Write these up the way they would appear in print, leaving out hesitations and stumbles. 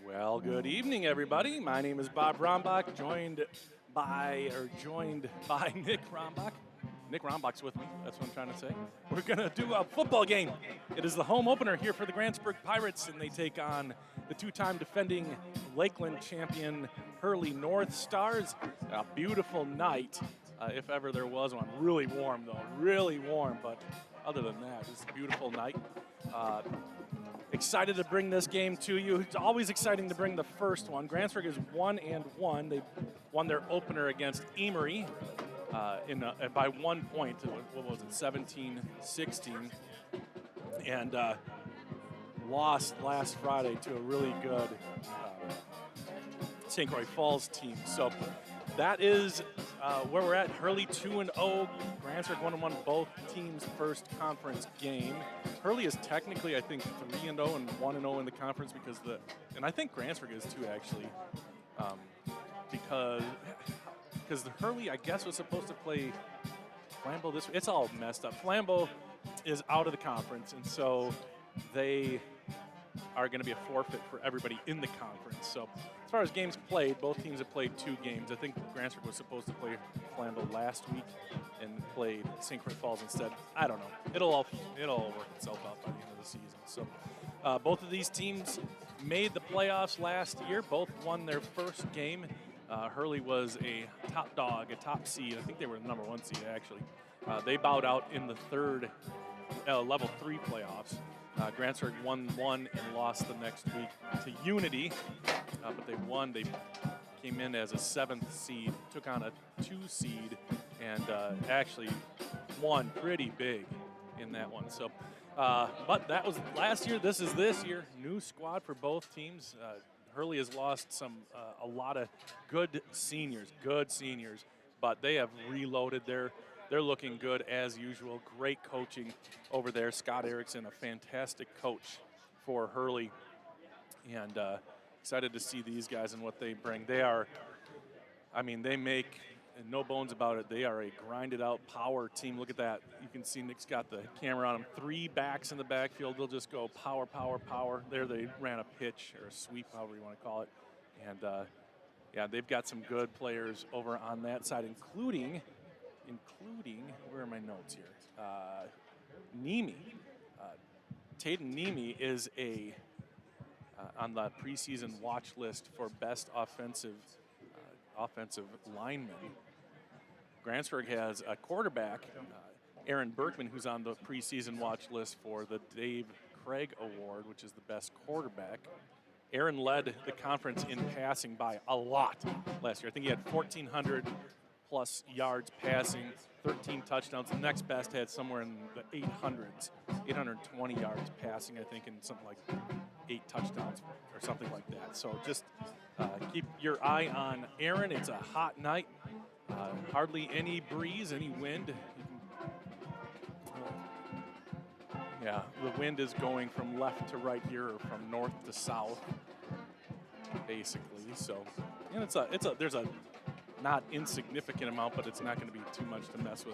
Well, good evening, everybody. My name is Bob Rombach, joined by Nick Rombach. Nick Rombach's with me. That's what I'm trying to say. We're gonna do a football game. It is the home opener here for the Grantsburg Pirates, and they take on the two-time defending Lakeland champion Hurley Northstars. A beautiful night, if ever there was one. Really warm, though. Really warm, but other than that, it's a beautiful night. Excited to bring this game to you. It's always exciting to bring the first one. Grantsburg is 1-1. They won their opener against Emery by 1 point. What was it, 17-16, and lost last Friday to a really good St. Croix Falls team. So that is where we're at. Hurley 2-0. Grantsburg 1-1. Both teams' first conference game. Hurley is technically, I think, 3-0 and 1-0 in the conference and I think Grantsburg is too, actually, because the Hurley, I guess, was supposed to play Flambeau this week. It's all messed up. Flambeau is out of the conference, and so they are going to be a forfeit for everybody in the conference. So as far as games played, both teams have played 2 games. I think Grantsburg was supposed to play Flambeau last week and played St. Croix Falls instead. I don't know. It'll all work itself out by the end of the season. So both of these teams made the playoffs last year. Both won their first game. Hurley was a top dog, a top seed. I think they were the number 1 seed, actually. They bowed out in the third level 3 playoffs. Grantsburg won 1 and lost the next week to Unity, but they won. They came in as a 7th seed, took on a 2 seed, and actually won pretty big in that one. So, but that was last year. This is this year. New squad for both teams. Hurley has lost a lot of good seniors, but they have reloaded. They're looking good as usual. Great coaching over there. Scott Erickson, a fantastic coach for Hurley, and excited to see these guys and what they bring. They are, they make no bones about it. They are a grinded-out power team. Look at that. You can see Nick's got the camera on them. 3 backs in the backfield. They'll just go power, power, power. There they ran a pitch or a sweep, however you want to call it. And, yeah, they've got some good players over on that side, including, where are my notes here? Nemi. Taden Nemi is on the preseason watch list for best offensive lineman. Grantsburg has a quarterback, Aaron Berkman, who's on the preseason watch list for the Dave Craig Award, which is the best quarterback. Aaron led the conference in passing by a lot last year. I think he had 1,400 plus yards passing, 13 touchdowns. The next best had somewhere in the 800s, 820 yards passing, I think, and something like 8 touchdowns or something like that. So just keep your eye on Aaron. It's a hot night. Hardly any breeze, any wind. Yeah, the wind is going from left to right here, or from north to south, basically. So, and there's a not insignificant amount, but it's not going to be too much to mess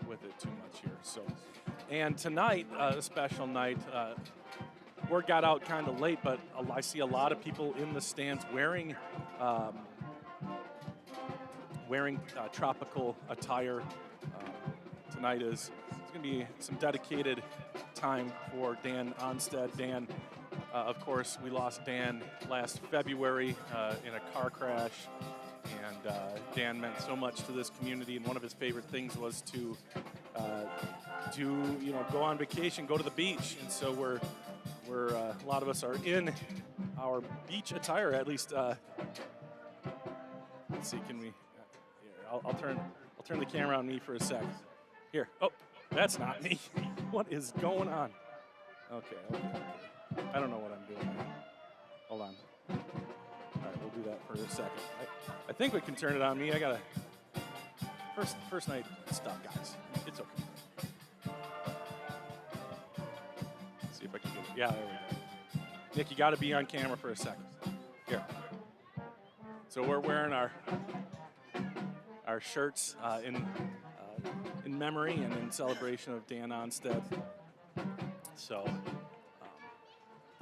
with it too much here. So, and tonight, a special night. Word got out kind of late, but I see a lot of people in the stands wearing tropical attire. Tonight it's going to be some dedicated time for Dan Onstead. Dan, of course, we lost Dan last February in a car crash, and Dan meant so much to this community, and one of his favorite things was to go on vacation, go to the beach, and so we're a lot of us are in our beach attire, at least. Let's see, can we? Here, I'll turn the camera on me for a sec. Here. Oh, that's not me. What is going on? Okay. I don't know what I'm doing. Hold on. All right, we'll do that for a second. I think we can turn it on me. I gotta first night stuff, guys. It's okay. Let's see if I can get it. Yeah, there we go. Nick, you got to be on camera for a second. Here. So we're wearing our shirts in memory and in celebration of Dan Onstead. So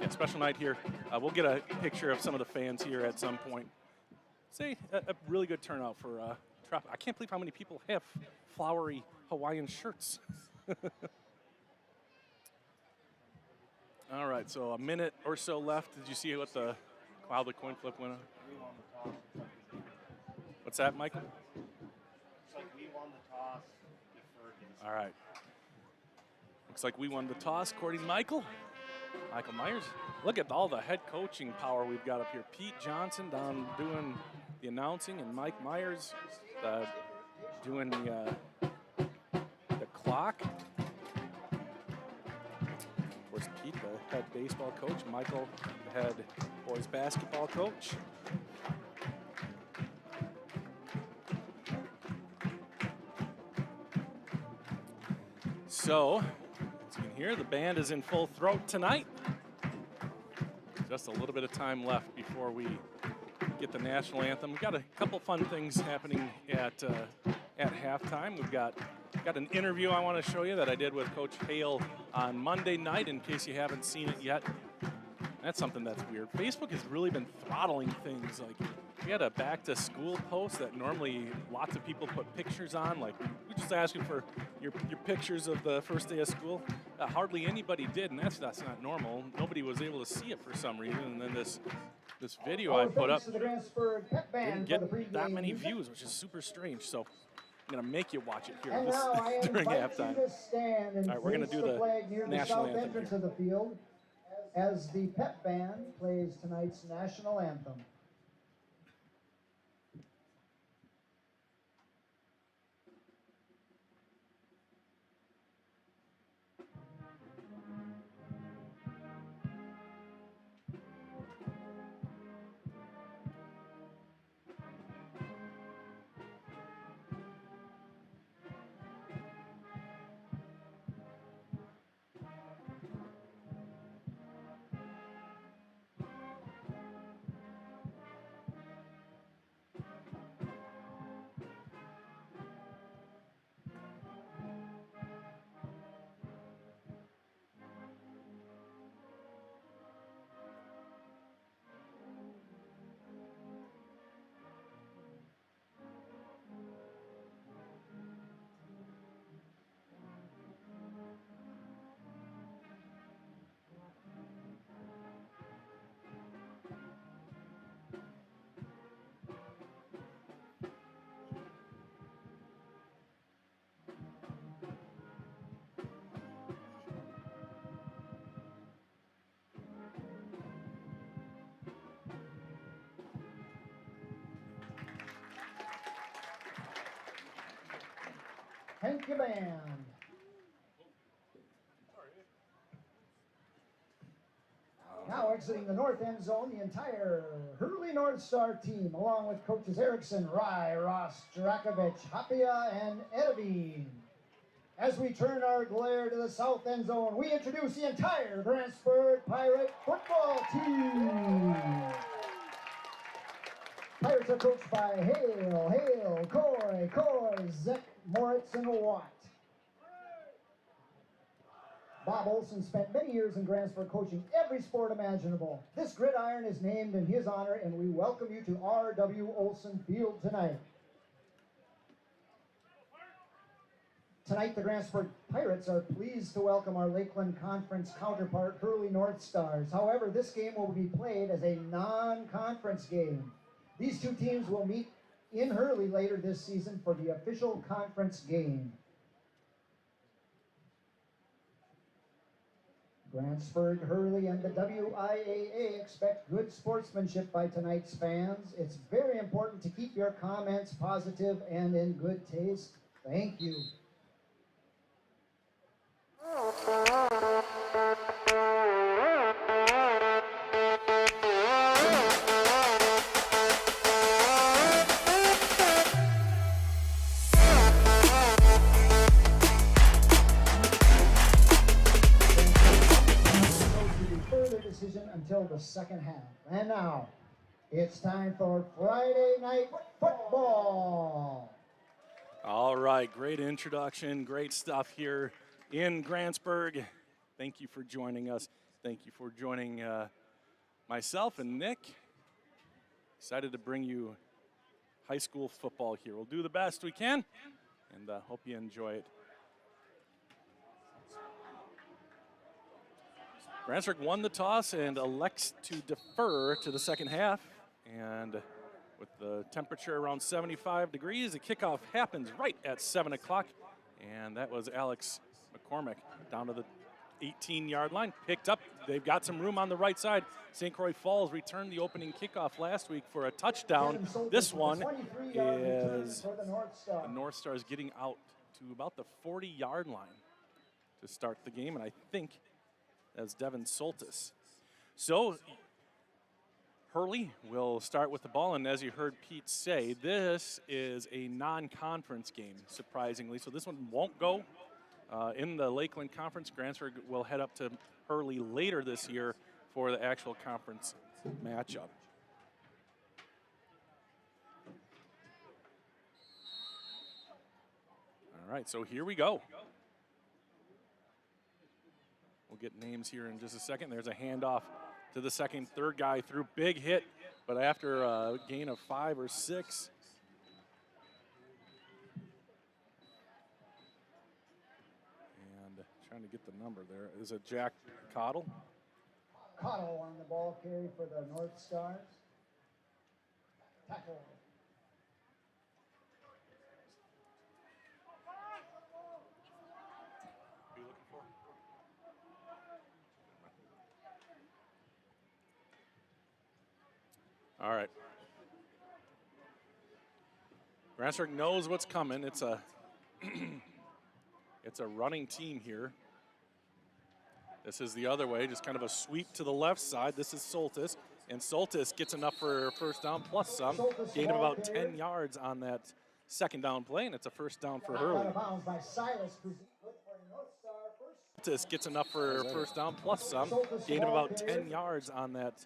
Yeah, special night here. We'll get a picture of some of the fans here at some point. Say a really good turnout for Trop. I can't believe how many people have flowery Hawaiian shirts. All right, so a minute or so left. Did you see what the coin flip went on? What's that, Michael? Looks like we won the toss. All right. Looks like we won the toss, according to Michael. Michael Myers. Look at all the head coaching power we've got up here. Pete Johnson down doing the announcing, and Mike Myers doing the clock. Of course, Pete, the head baseball coach. Michael, the head boys basketball coach. So, as you can hear, the band is in full throat tonight. Just a little bit of time left before we get the national anthem. We've got a couple fun things happening at halftime. We've got an interview I want to show you that I did with Coach Hale on Monday night, in case you haven't seen it yet. That's something that's weird. Facebook has really been throttling things. Like, we had a back-to-school post that normally lots of people put pictures on. Like, we just asking for your pictures of the first day of school. Hardly anybody did, and that's not normal. Nobody was able to see it for some reason. And then this video I put up didn't get that many views, which is super strange. So I'm going to make you watch it here during halftime. All right, we're going to do the national anthem here. Of the field as the pep band plays tonight's national anthem. Thank you, band. Now exiting the north end zone, the entire Hurley Northstar team, along with coaches Erickson, Rye, Ross, Jurakovic, Hapia, and Edevine. As we turn our glare to the south end zone, we introduce the entire Grantsburg Pirate football team. Pirates are coached by Hale, Coy, Zek, Moritz, and Watt. Bob Olson spent many years in Grantsburg coaching every sport imaginable. This gridiron is named in his honor, and we welcome you to R.W. Olson Field tonight. Tonight, the Grantsburg Pirates are pleased to welcome our Lakeland Conference counterpart, Hurley Northstars. However, this game will be played as a non-conference game. These two teams will meet in Hurley later this season for the official conference game. Grantsburg, Hurley, and the WIAA expect good sportsmanship by tonight's fans. It's very important to keep your comments positive and in good taste. Thank you. Until the second half. And now, it's time for Friday Night Football. All right, great introduction, great stuff here in Grantsburg. Thank you for joining us. Thank you for joining myself and Nick. Excited to bring you high school football here. We'll do the best we can, and hope you enjoy it. Grantsburg won the toss and elects to defer to the second half. And with the temperature around 75 degrees, the kickoff happens right at 7 o'clock. And that was Alex McCormick down to the 18-yard line, picked up. They've got some room on the right side. St. Croix Falls returned the opening kickoff last week for a touchdown. This one is the Northstars getting out to about the 40-yard line to start the game, and I think that's Devin Soltis. So Hurley will start with the ball, and as you heard Pete say, this is a non-conference game, surprisingly. So this one won't go in the Lakeland Conference. Grantsburg will head up to Hurley later this year for the actual conference matchup. All right, so here we go. We'll get names here in just a second. There's a handoff to the second, third guy through. Big hit, but after a gain of 5 or 6. And trying to get the number there. Is it Jack Cottle? Cottle on the ball carry for the Northstars. Tackle. All right. Grantsburg knows what's coming. It's a it's a running team here. This is the other way, just kind of a sweep to the left side. This is Soltis, and Soltis gets enough for first down plus some. Gain of about 10 yards on that second down play, and it's a first down for Hurley. Soltis gets enough for first down plus some. Gain of about 10 yards on that.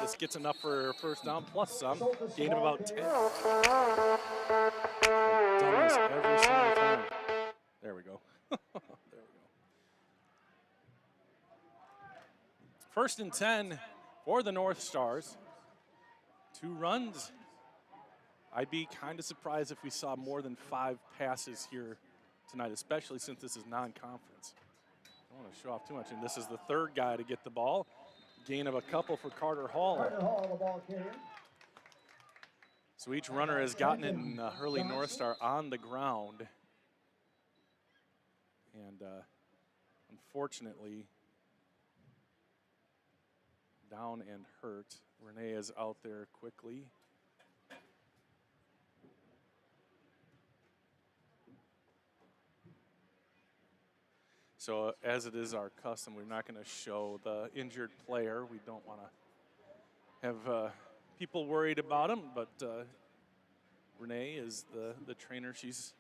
This gets enough for first down plus some. Gain of about 10. Done this every single time. There we go. There we go. First and 10 for the Northstars. 2 runs. I'd be kind of surprised if we saw more than 5 passes here tonight, especially since this is non-conference. I don't want to show off too much, and this is the third guy to get the ball. Gain of a couple for Carter Hall. Carter Hall, the ball carrier. So each runner has gotten it in Hurley Northstar on the ground. And unfortunately, down and hurt. Renee is out there quickly. So as it is our custom, we're not going to show the injured player. We don't want to have people worried about him, but Renee is the trainer. She's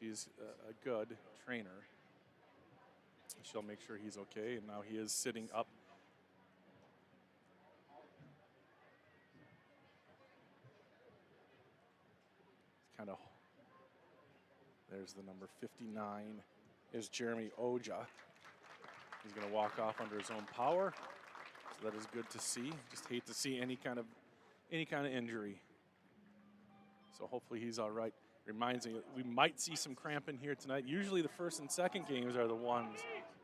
a good trainer. She'll make sure he's okay, and now he is sitting up. Kind of, there's the number 59 is Jeremy Oja. He's going to walk off under his own power, so that is good to see. Just hate to see any kind of injury. So hopefully he's all right. Reminds me we might see some cramping here tonight. Usually the first and second games are the ones,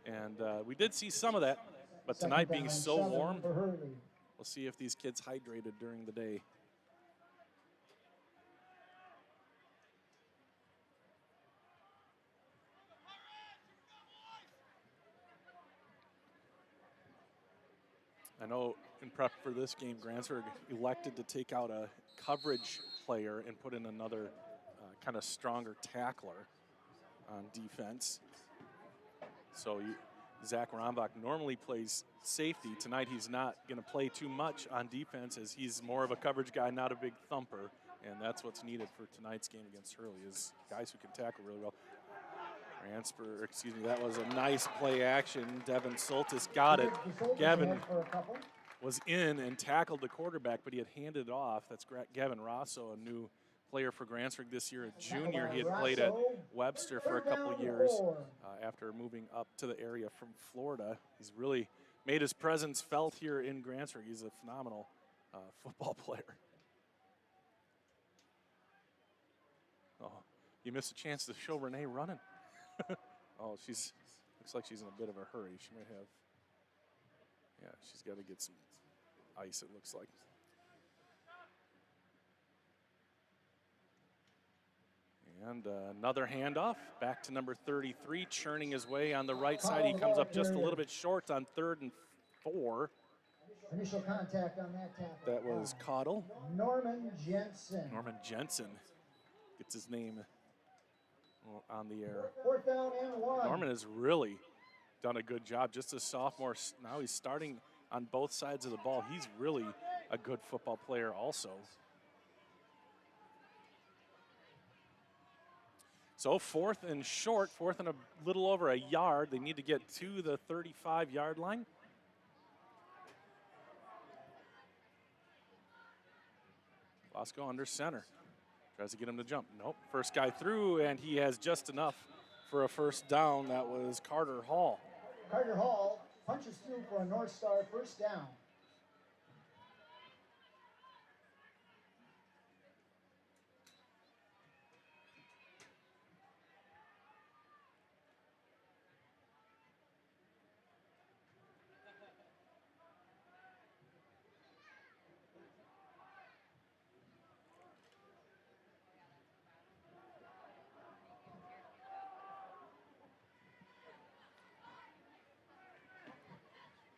and we did see some of that. But tonight being so warm, we'll see if these kids hydrated during the day. I know in prep for this game, Grantsburg elected to take out a coverage player and put in another kind of stronger tackler on defense. So Zach Rombach normally plays safety. Tonight he's not going to play too much on defense as he's more of a coverage guy, not a big thumper. And that's what's needed for tonight's game against Hurley is guys who can tackle really well. That was a nice play action. Devin Soltis got it. Gavin was in and tackled the quarterback, but he had handed it off. That's Gavin Rosso, a new player for Grantsburg this year, a junior. He had played at Webster for a couple years after moving up to the area from Florida. He's really made his presence felt here in Grantsburg. He's a phenomenal football player. Oh, you missed a chance to show Renee running. Oh, looks like she's in a bit of a hurry. She might have, yeah, she's got to get some ice, it looks like. And another handoff back to number 33, churning his way on the right side. He comes up just a little bit short on 3rd and 4. Initial contact on that tackle. That was Caudle. Norman Jensen. Norman Jensen gets his name on the air. 4th down and 1. Norman has really done a good job. Just a sophomore. Now he's starting on both sides of the ball. He's really a good football player also. So 4th and short, 4th and a little over a yard. They need to get to the 35-yard line. Bosco under center. Tries to get him to jump. Nope. First guy through, and he has just enough for a first down. That was Carter Hall. Carter Hall punches through for a North Star first down.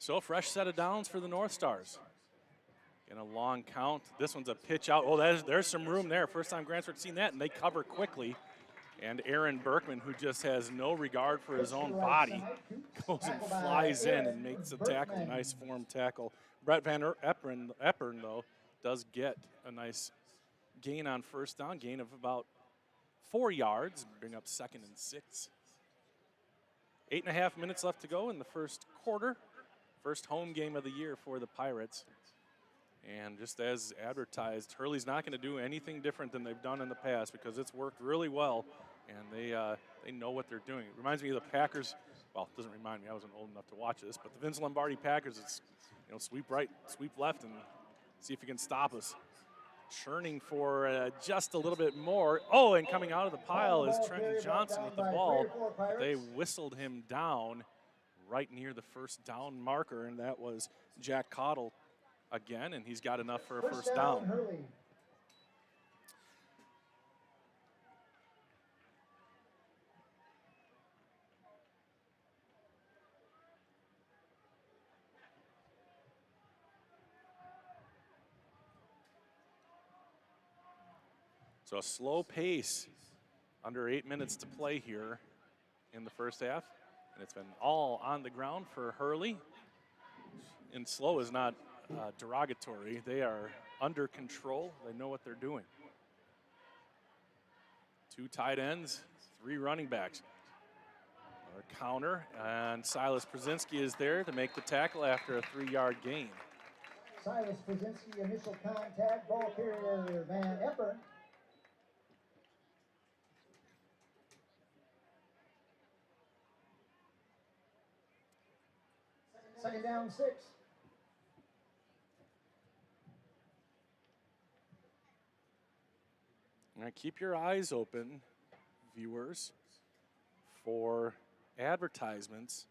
So fresh set of downs for the Northstars. In a long count. This one's a pitch out. Oh, there's some room there. First time Grantsburg's seen that, and they cover quickly. And Aaron Berkman, who just has no regard for his own body, goes and flies in and makes a tackle. Nice form tackle. Brett Van Eppern, though, does get a nice gain on first down, gain of about 4 yards, bring up 2nd and 6. 8.5 minutes left to go in the first quarter. First home game of the year for the Pirates. And just as advertised, Hurley's not going to do anything different than they've done in the past because it's worked really well, and they know what they're doing. It reminds me of the Packers. Well, it doesn't remind me. I wasn't old enough to watch this, but the Vince Lombardi Packers, it's sweep right, sweep left, and see if you can stop us. Churning for just a little bit more. Oh, and coming out of the pile is Trenton Johnson with the ball. They whistled him down right near the first down marker, and that was Jack Caudle again, and he's got enough for a first down. Hurley. So a slow pace, under 8 minutes to play here in the first half. And it's been all on the ground for Hurley. And slow is not derogatory. They are under control. They know what they're doing. 2 tight ends, 3 running backs. A counter, and Silas Brzezinski is there to make the tackle after a 3-yard gain. Silas Brzezinski, initial contact, ball carrier Van Eppern. Second down, 6. Now keep your eyes open, viewers, for advertisements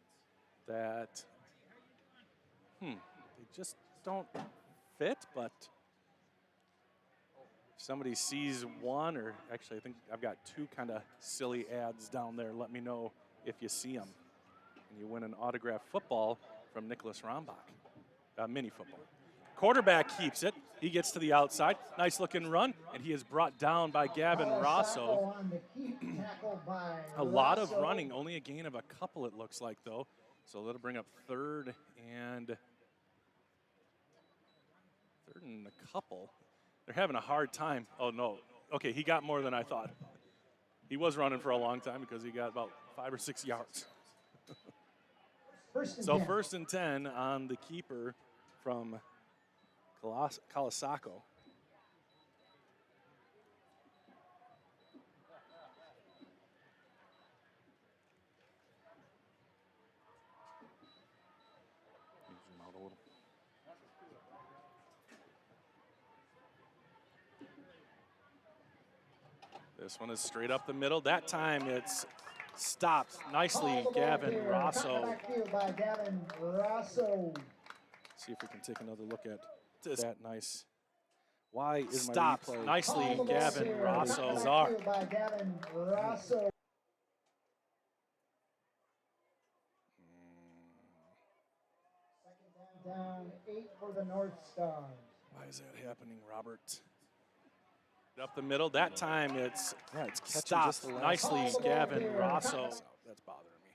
that, they just don't fit, but if somebody sees one, or actually I think I've got 2 kind of silly ads down there. Let me know if you see them. And you win an autographed football from Nicholas Rombach, mini football. Quarterback keeps it. He gets to the outside. Nice looking run, and he is brought down by Gavin Rosso. A lot of running, only a gain of a couple it looks like though. So that'll bring up 3rd and a couple. They're having a hard time. Oh no, okay, he got more than I thought. He was running for a long time because he got about 5 or 6 yards. So 1st and 10 on the keeper from Colasaco. This one is straight up the middle. That time it's stopped nicely, Gavin Rosso. Backfield by Gavin Rosso. See if we can take another look at that nice. Why is Stopped my replay nicely, Gavin Rosso. Bizarre. By Gavin Rosso. Down 8 for the Northstars. Why is that happening, Robert? Up the middle. That time it's stopped nicely, Gavin Rosso. That's bothering me.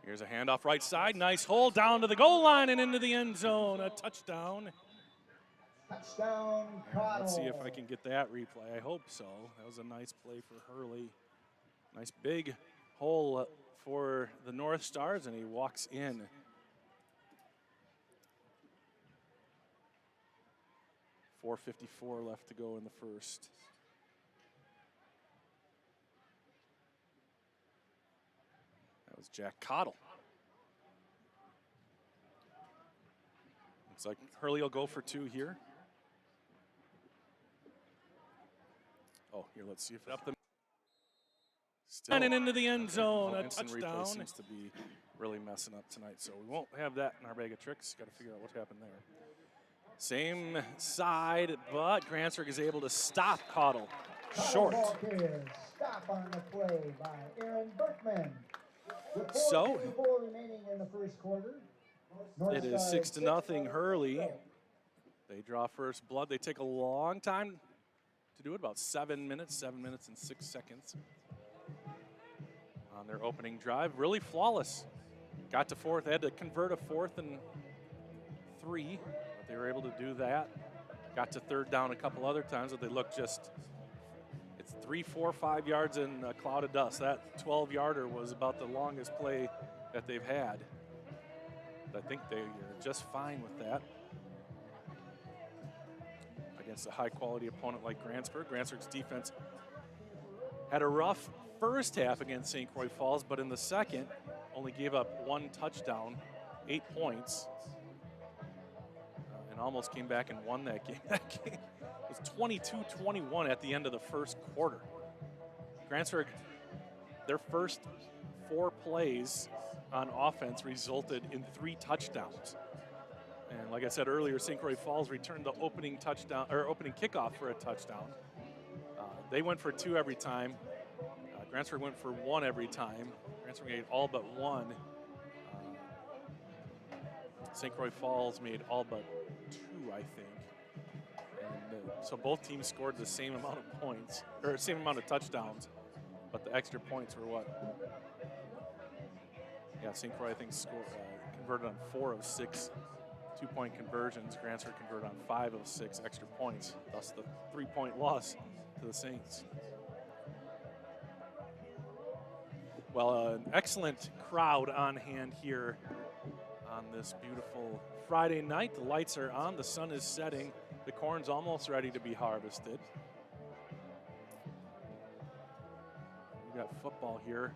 Here's a handoff right side. Nice hold down to the goal line and into the end zone. A touchdown. Touchdown, Cottle. Let's see if I can get that replay. I hope so. That was a nice play for Hurley. Nice big hole for the Northstars, and he walks in. .454 left to go in the first. That was Jack Cottle. Looks like Hurley will go for 2 here. Oh, here, let's see if up the still and into the end zone. A touchdown. Seems to be really messing up tonight, so we won't have that in our bag of tricks. Got to figure out what happened there. Same side, but Grantsburg is able to stop Cottle short. Stop on the play by Aaron Berkman. So remaining in the first quarter. It is 6-0 Hurley. They draw first blood. They take a long time to do it, about 7 minutes and 6 seconds on their opening drive. Really flawless. Got to fourth, had to convert a 4th and 3, but they were able to do that. Got to third down a couple other times, but they looked just, it's 3, 4, 5 yards in a cloud of dust. That 12-yarder was about the longest play that they've had. I think they are just fine with that against a high-quality opponent like Grantsburg. Grantsburg's defense had a rough first half against St. Croix Falls, but in the second only gave up 1 touchdown, 8 points, and almost came back and won that game. That game was 22-21 at the end of the first quarter. Grantsburg, their first 4 plays on offense resulted in 3 touchdowns. And like I said earlier, St. Croix Falls returned the opening touchdown or opening kickoff for a touchdown. They went for 2 every time. Grantsburg went for 1 every time. Grantsburg made all but 1. St. Croix Falls made all but 2, I think. And so both teams scored the same amount of points, or same amount of touchdowns, but the extra points were what? Yeah, St. Croix, I think, converted on 4 of 6 2-point conversions. Grantsburg converted on 5 of 6 extra points, thus the 3-point loss to the Saints. Well, an excellent crowd on hand here on this beautiful Friday night. The lights are on, the sun is setting, the corn's almost ready to be harvested. We got football here.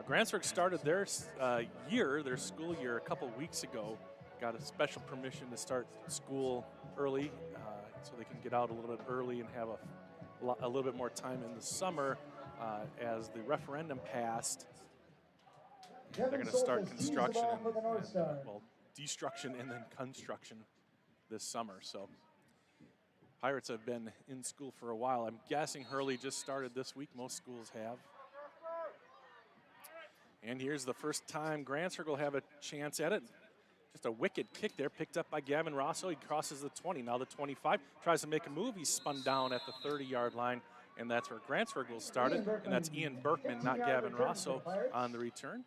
Grantsburg started their school year a couple weeks ago. Got a special permission to start school early so they can get out a little bit early and have a little bit more time in the summer. As the referendum passed, they're going to start construction, well, destruction and then construction this summer. So Pirates have been in school for a while. I'm guessing Hurley just started this week. Most schools have. And here's the first time Grantsburg will have a chance at it. Just a wicked kick there, picked up by Gavin Rosso. He crosses the 20, now the 25. Tries to make a move. He's spun down at the 30-yard line, and that's where Grantsburg will start it. And that's Ian Berkman, not Gavin Rosso, on the return.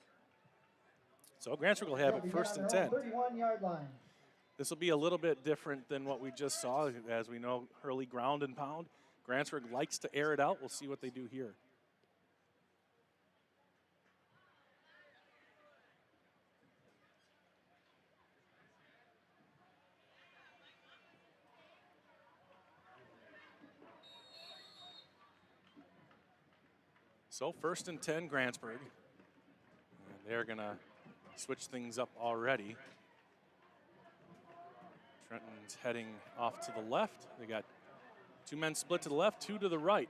So Grantsburg will have it 1st and 10. 31-yard line. This will be a little bit different than what we just saw. As we know, Hurley ground and pound. Grantsburg likes to air it out. We'll see what they do here. So 1st and 10, Grantsburg. they're going to switch things up already. Trenton's heading off to the left. They got 2 men split to the left, 2 to the right.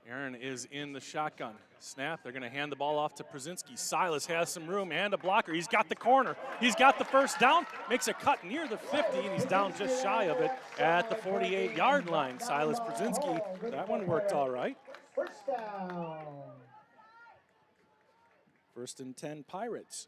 Aaron is in the shotgun. Snap, they're going to hand the ball off to Przinski. Silas has some room and a blocker. He's got the corner. He's got the first down, makes a cut near the 50, and he's down just shy of it at the 48-yard line. Silas Przinski, that one worked all right. First down. 1st and 10 Pirates.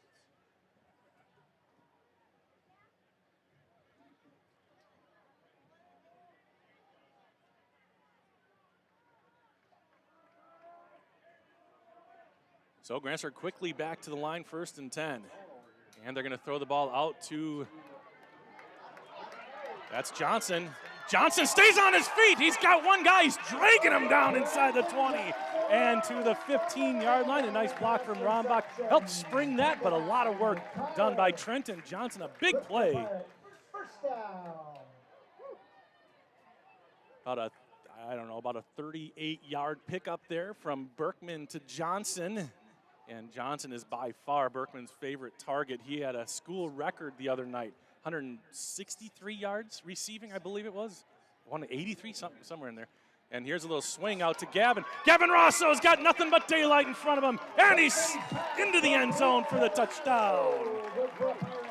So Grantsburg quickly back to the line, 1st and 10. And they're going to throw the ball out to, that's Johnson. Johnson stays on his feet. He's got one guy. He's dragging him down inside the 20 and to the 15-yard line. A nice block from Rombach. Helped spring that, but a lot of work done by Trenton Johnson. A big play. First down. About a 38-yard pickup there from Berkman to Johnson. And Johnson is by far Berkman's favorite target. He had a school record the other night, 163 yards receiving, I believe it was. 183, somewhere in there. And here's a little swing out to Gavin. Gavin Rosso's got nothing but daylight in front of him. And he's into the end zone for the touchdown.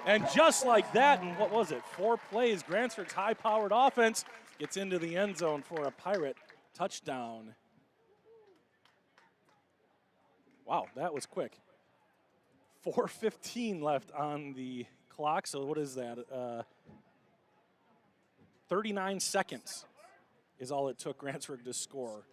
And just like that, in what was it, 4 plays, Grantsburg's high-powered offense gets into the end zone for a Pirate touchdown. Wow, that was quick. 4:15 left on the clock, so what is that? 39 seconds is all it took Grantsburg to score.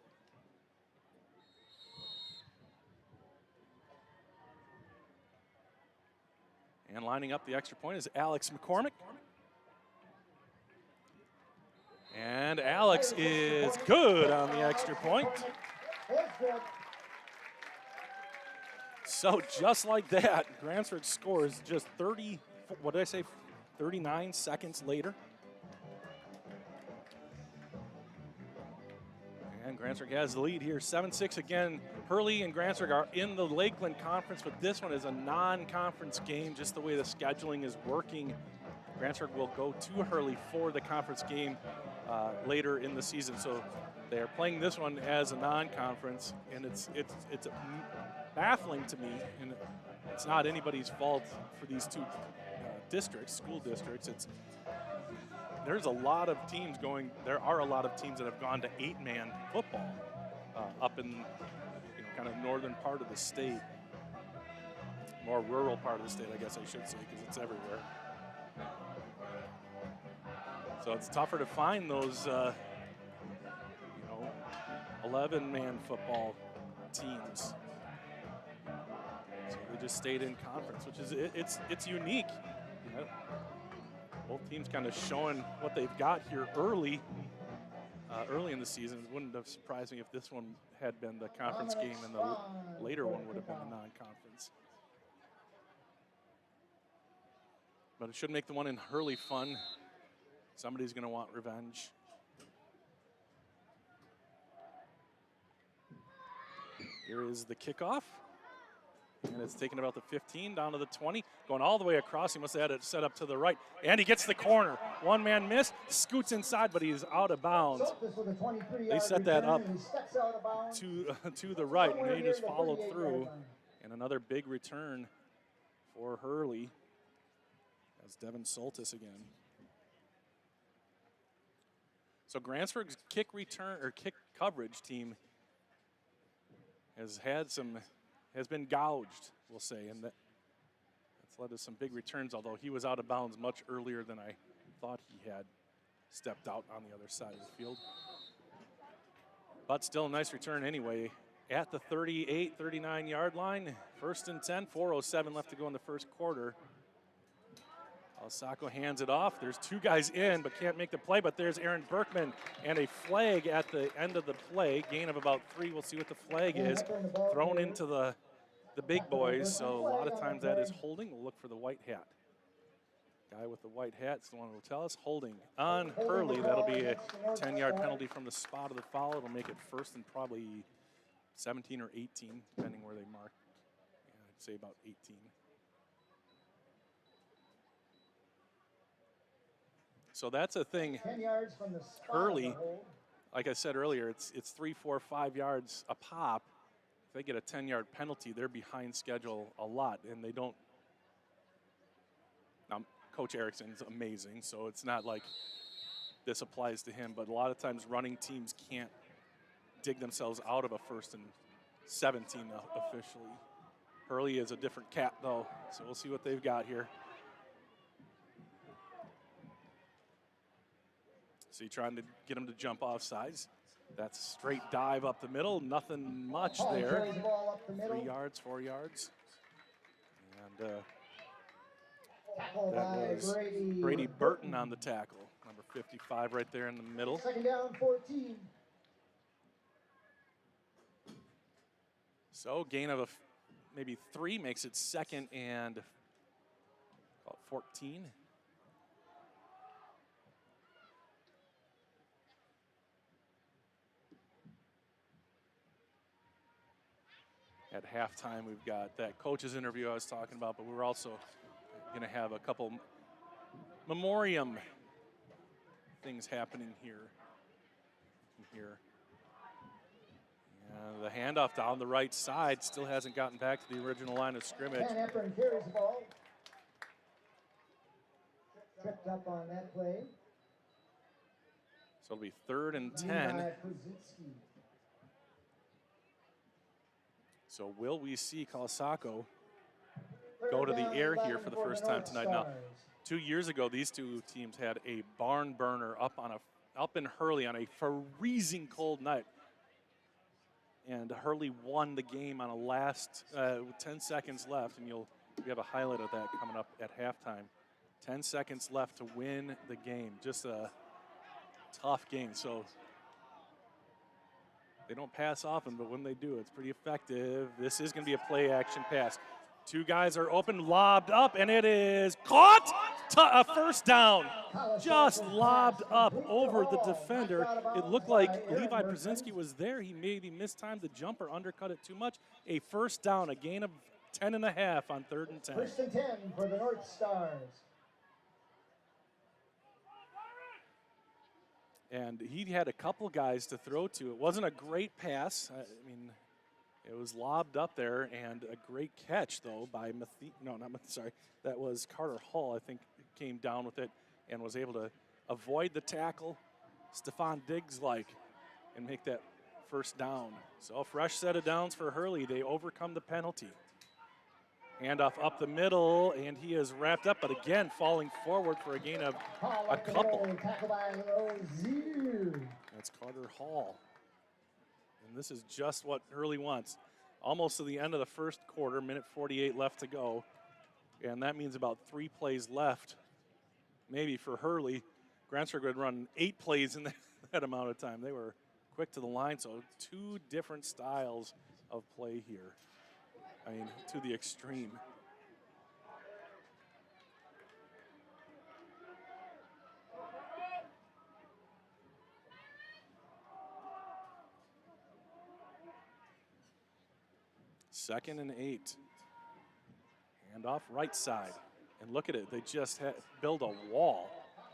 And lining up the extra point is Alex McCormick. And Alex is good on the extra point. So just like that, Grantsburg scores just 39 seconds later. And Grantsburg has the lead here, 7-6 again. Hurley and Grantsburg are in the Lakeland Conference, but this one is a non-conference game, just the way the scheduling is working. Grantsburg will go to Hurley for the conference game later in the season. So they are playing this one as a non-conference, and it's baffling to me, and it's not anybody's fault for these 2 districts, school districts. There are a lot of teams that have gone to 8-man football up in kind of northern part of the state, more rural part of the state, I guess I should say, because it's everywhere. So it's tougher to find those 11-man football teams. So they just stayed in conference, which is it's unique. Both teams kind of showing what they've got here early in the season. It wouldn't have surprised me if this one had been the conference game and the later one would have been the non-conference. But it should make the one in Hurley fun. Somebody's going to want revenge. Here is the kickoff. And it's taken about the 15 down to the 20, going all the way across. He must have had it set up to the right. And he gets the corner. One-man miss, scoots inside, but he's out of bounds. They set that up to the right, and he just followed through. And another big return for Hurley. That's Devin Soltis again. So Grantsburg's kick coverage team has been gouged, we'll say, and that's led to some big returns, although he was out of bounds much earlier than I thought he had stepped out on the other side of the field. But still a nice return anyway. At the 38, 39-yard line, 1st and 10, 4:07 left to go in the first quarter. Alsacco hands it off. There's 2 guys in, but can't make the play, but there's Aaron Berkman, and a flag at the end of the play, gain of about 3. We'll see what the flag is. Thrown into the big boys, so a lot of times that is holding. We'll look for the white hat. Guy with the white hat is the one who will tell us. Holding on Hurley. That'll be a 10-yard penalty from the spot of the foul. It'll make it 1st and probably 17 or 18, depending where they mark. say about 18. So that's a thing. 10 yards from the spot Hurley, of the hold. like I said earlier, it's 3, 4, 5 yards a pop. If they get a 10-yard penalty, they're behind schedule a lot, and they don't. Now, Coach Erickson's amazing, so it's not like this applies to him, but a lot of times running teams can't dig themselves out of a 1st and 17 officially. Hurley is a different cat, though, so we'll see what they've got here. So you're trying to get him to jump off sides. That's a straight dive up the middle, nothing much there. Carries the ball up the middle. 3 yards, 4 yards. And Tackle that by was Brady Burton on the tackle. Number 55 right there in the middle. 2nd down, 14. So gain of maybe 3 makes it 2nd and about 14. At halftime, we've got that coach's interview I was talking about, but we're also going to have a couple memoriam things happening here. The handoff down the right side still hasn't gotten back to the original line of scrimmage. Van Epron carries the ball. Tripped up on that play. So it'll be 3rd and 10. Levi Brzezinski. So will we see Colasacco Third go to the down, air here 11 for the for first time tonight? Now, Northstars. 2 years ago, these two teams had a barn burner up in Hurley on a freezing cold night. And Hurley won the game on a last 10 seconds left, and we have a highlight of that coming up at halftime. 10 seconds left to win the game. Just a tough game. So they don't pass often, but when they do, it's pretty effective. This is going to be a play action pass. 2 guys are open, lobbed up, and it is caught. A 1st down. Just lobbed up over the defender. It looked like Levi Brzezinski was there. He maybe mistimed the jump or undercut it too much. A 1st down, a gain of 10.5 on 3rd and 10. 1st and 10 for the Northstars. And he had a couple guys to throw to. It wasn't a great pass. I mean, it was lobbed up there, and a great catch, though, by that was Carter Hall, I think, came down with it and was able to avoid the tackle, Stephon Diggs-like, and make that 1st down. So a fresh set of downs for Hurley. They overcome the penalty. Handoff up the middle, and he is wrapped up, but again, falling forward for a gain of a couple. Tackle by Rozier. That's Carter Hall. And this is just what Hurley wants. Almost to the end of the 1st quarter, minute 48 left to go. And that means about 3 plays left, maybe for Hurley. Grantsburg would run 8 plays in that amount of time. They were quick to the line, so 2 different styles of play here. I mean, to the extreme. Second and 8. Handoff right side. And look at it. They just build a wall.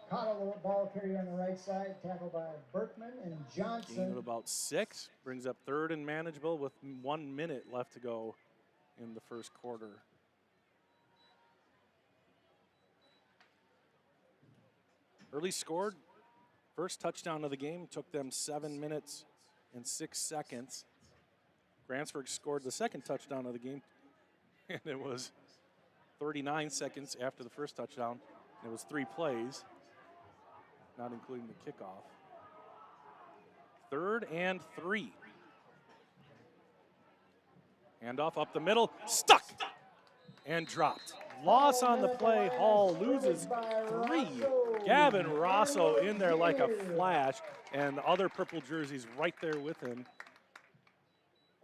Caught a ball carrier on the right side. Tackled by Berkman and Johnson. Gain of about 6. Brings up 3rd and manageable with 1 minute left to go in the 1st quarter. Hurley scored. 1st touchdown of the game. Took them 7 minutes and 6 seconds. Grantsburg scored the 2nd touchdown of the game, and it was 39 seconds after the 1st touchdown. It was 3 plays, not including the kickoff. 3rd and 3. Handoff up the middle, stuck and dropped. Loss on the play. Hall loses 3. Gavin Rosso in there like a flash, and other purple jerseys right there with him.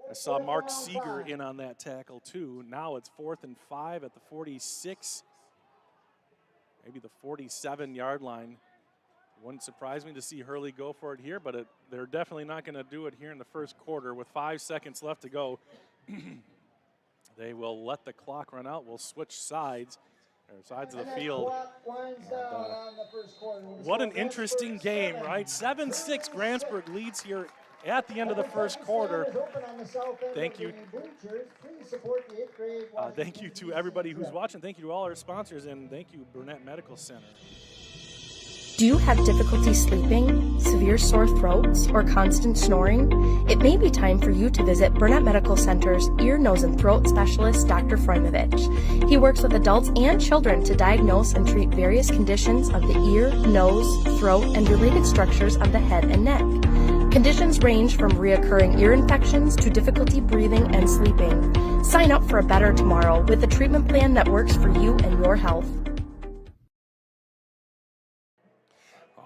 I saw Mark Seeger in on that tackle too. Now it's 4th and 5 at the 46, maybe the 47-yard line. Wouldn't surprise me to see Hurley go for it here, but they're definitely not going to do it here in the 1st quarter with 5 seconds left to go. They will let the clock run out. We'll switch sides, or sides of And the that field. clock winds down on the first quarter. What an interesting game, right? 7-6 Grantsburg leads here at the end of the first quarter. Thank you. Thank you to everybody who's watching. Thank you to all our sponsors, and thank you, Burnett Medical Center. Do you have difficulty sleeping, severe sore throats, or constant snoring? It may be time for you to visit Burnett Medical Center's ear, nose, and throat specialist, Dr. Frojmovich. He works with adults and children to diagnose and treat various conditions of the ear, nose, throat, and related structures of the head and neck. Conditions range from reoccurring ear infections to difficulty breathing and sleeping. Sign up for a better tomorrow with a treatment plan that works for you and your health.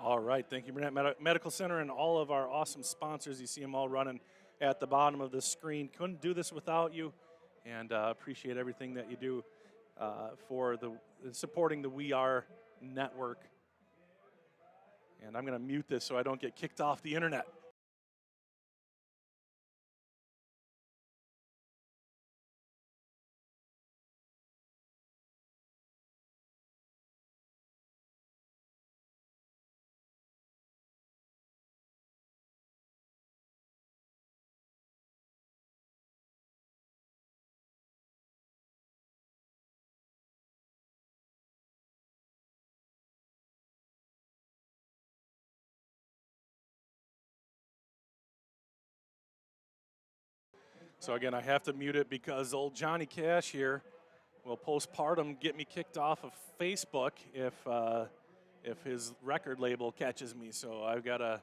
All right, thank you, Burnett Medical Center, and all of our awesome sponsors. You see them all running at the bottom of the screen. Couldn't do this without you, and appreciate everything that you do for supporting the We Are Network. And I'm going to mute this so I don't get kicked off the internet. So again, I have to mute it because old Johnny Cash here will postpartum get me kicked off of Facebook if his record label catches me. So I gotta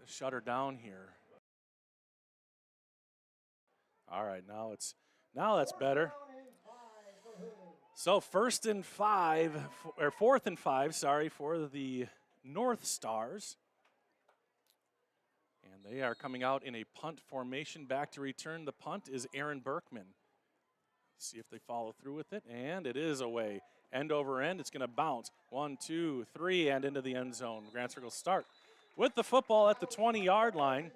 shut her down here. All right, now that's better. So fourth and five, sorry, for the Northstars. And they are coming out in a punt formation. Back to return the punt is Aaron Berkman. See if they follow through with it, and it is away. End over end, it's going to bounce. 1, 2, 3, and into the end zone. Grantsburg will start with the football at the 20-yard line.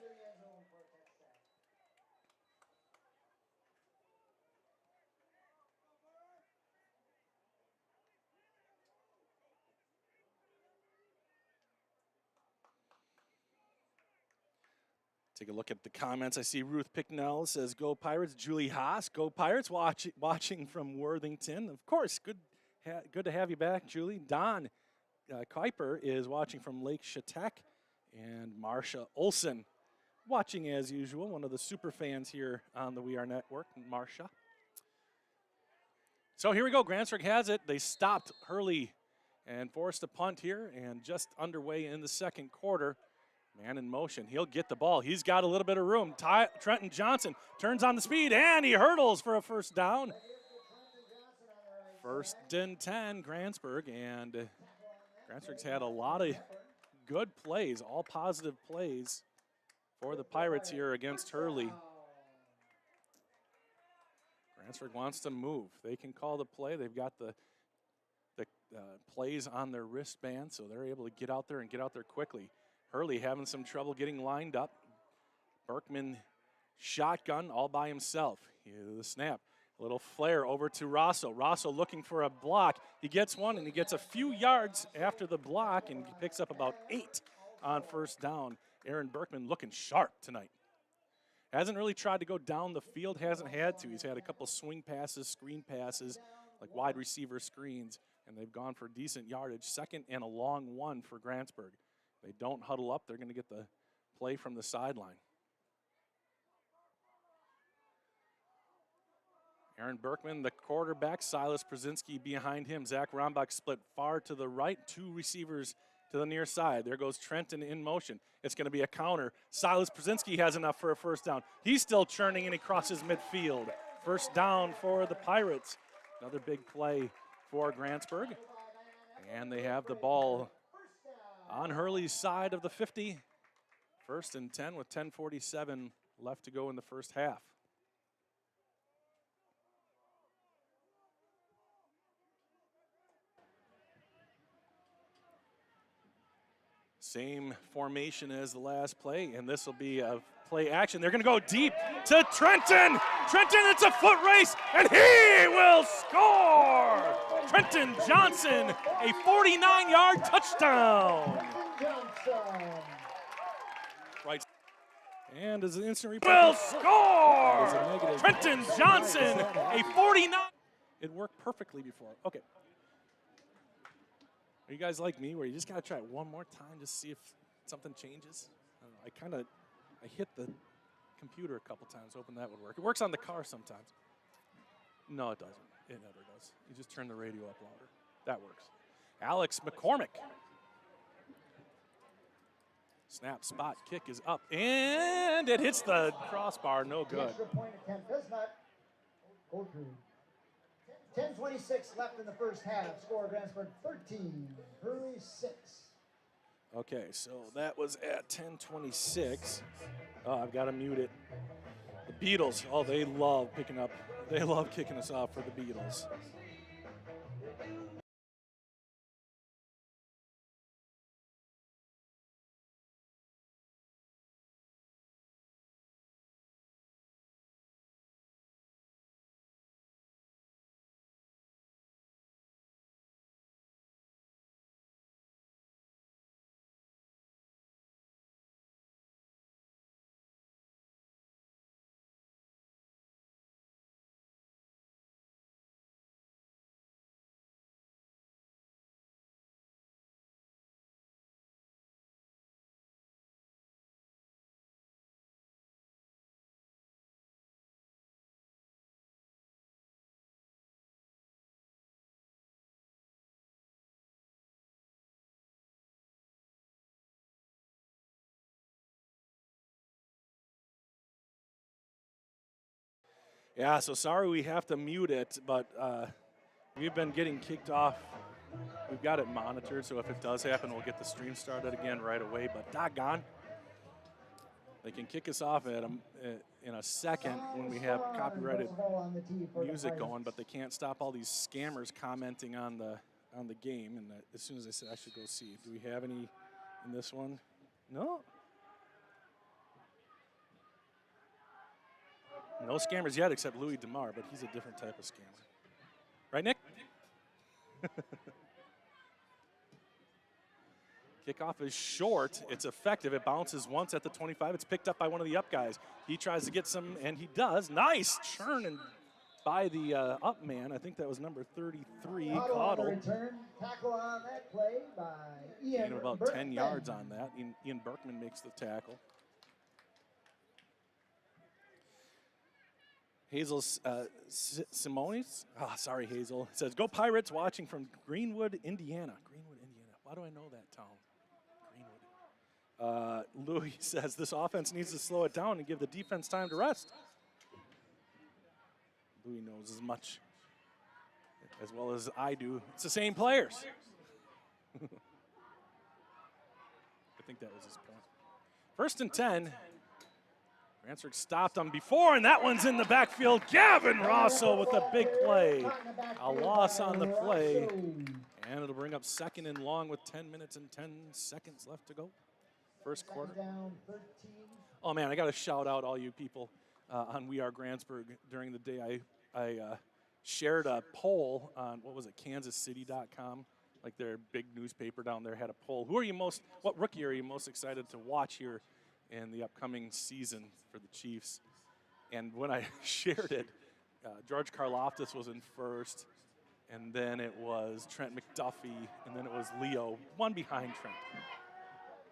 Take a look at the comments. I see Ruth Picknell says, "Go Pirates." Julie Haas, "Go Pirates," watching from Worthington. Of course, good to have you back, Julie. Don Kuiper is watching from Lake Chautauqua. And Marcia Olson watching as usual, one of the super fans here on the We Are Network, Marcia. So here we go. Grantsburg has it. They stopped Hurley and forced a punt here, and just underway in the second quarter. Man in motion. He'll get the ball. He's got a little bit of room. Trenton Johnson turns on the speed, and he hurdles for a first down. First and 10, Grantsburg. And Grantsburg's had a lot of good plays, all positive plays for the Pirates here against Hurley. Grantsburg wants to move. They can call the play. They've got the plays on their wristband, so they're able to get out there and get out there quickly. Hurley having some trouble getting lined up. Berkman shotgun all by himself. The snap. A little flare over to Rosso. Rosso looking for a block. He gets one, and he gets a few yards after the block, and he picks up about 8 on first down. Aaron Berkman looking sharp tonight. Hasn't really tried to go down the field, hasn't had to. He's had a couple swing passes, screen passes, like wide receiver screens, and they've gone for decent yardage. Second and a long one for Grantsburg. They don't huddle up. They're going to get the play from the sideline. Aaron Berkman, the quarterback. Silas Brzezinski behind him. Zach Rombach split far to the right. 2 receivers to the near side. There goes Trenton in motion. It's going to be a counter. Silas Brzezinski has enough for a first down. He's still churning, and he crosses midfield. First down for the Pirates. Another big play for Grantsburg. And they have the ball on Hurley's side of the 50. First and 10 with 10:47 left to go in the first half. Same formation as the last play, and this will be a play action. They're going to go deep to Trenton. Trenton, it's a foot race, and he will score. Trenton Johnson, a 49-yard touchdown. Right. And as an instant replay, will score. Trenton Johnson, a 49. It worked perfectly before. Okay. Are you guys like me where you just got to try it one more time to see if something changes? I don't know. I hit the computer a couple times, hoping that would work. It works on the car sometimes. No, it doesn't. It never does. You just turn the radio up louder. That works. Alex McCormick. Snap, spot, kick is up, and it hits the crossbar. No good. The extra point attempt does not go through. 10:26 left in the first half. Score Grantsburg 13, Hurley 6. Okay, so that was at 10:26. Oh, I've got to mute it. The Beatles, oh, they love kicking us off for the Beatles. Yeah, so sorry we have to mute it, but we've been getting kicked off. We've got it monitored, so if it does happen, we'll get the stream started again right away. But doggone, they can kick us off in a second when we have copyrighted music going, but they can't stop all these scammers commenting on the game. And as soon as I said I should go see, do we have any in this one? No. No scammers yet except Louis DeMar, but he's a different type of scammer. Right, Nick? Kickoff is short. It's effective. It bounces once at the 25. It's picked up by one of the up guys. He tries to get some, and he does. Nice churn and by the up man. I think that was number 33, Caudle. Return tackle on that play by Ian. About Berkman. 10 yards on that. Ian Berkman makes the tackle. Hazel Simonis, sorry Hazel, says, "Go Pirates," watching from Greenwood, Indiana. Greenwood, Indiana. Why do I know that town? Greenwood. Louis says, "This offense needs to slow it down and give the defense time to rest." Louis knows as much as well as I do. It's the same players. I think that was his point. 1st and 10. Grantsburg stopped him before, and that one's in the backfield. Gavin Rosso with a big play. A loss on the play, and it'll bring up 2nd and long with 10 minutes and 10 seconds left to go. First quarter. Oh, man, I got to shout out all you people on We Are Grantsburg. During the day, I shared a poll on, what was it, kansascity.com, like their big newspaper down there had a poll. What rookie are you most excited to watch here in the upcoming season for the Chiefs? And when I shared it, George Karloftis was in first, and then it was Trent McDuffie, and then it was Leo, one behind Trent.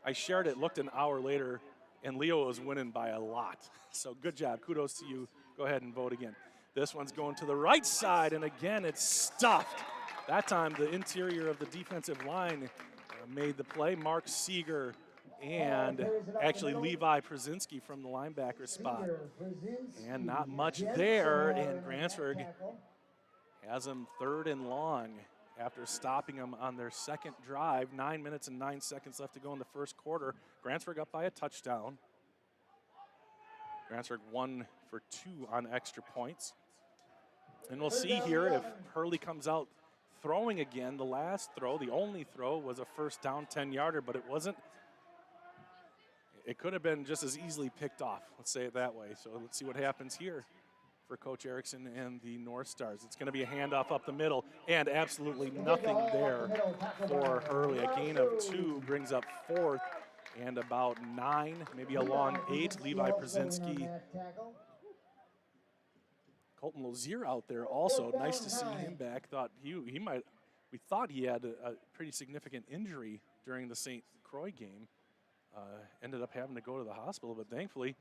I shared it, looked an hour later, and Leo was winning by a lot. So good job, kudos to you. Go ahead and vote again. This one's going to the right side, and again, it's stuffed. That time, the interior of the defensive line made the play. Mark Seeger and actually Levi Przinski from the linebacker spot. And not much there, and Grantsburg has them 3rd and long after stopping them on their second drive. 9 minutes and 9 seconds left to go in the first quarter. Grantsburg up by a touchdown. Grantsburg 1 for 2 on extra points. And we'll see here if Hurley comes out throwing again. The last throw, the only throw, was a first down 10-yarder, but it wasn't it could have been just as easily picked off, let's say it that way. So let's see what happens here for Coach Erickson and the North Stars. It's going to be a handoff up the middle, and absolutely nothing there for Hurley. A gain of 2 brings up 4th and about 9, maybe a long 8. Levi Brzezinski. Colton Lozier out there also. Nice to see him back. We thought he had a pretty significant injury during the St. Croix game. Ended up having to go to the hospital, but thankfully,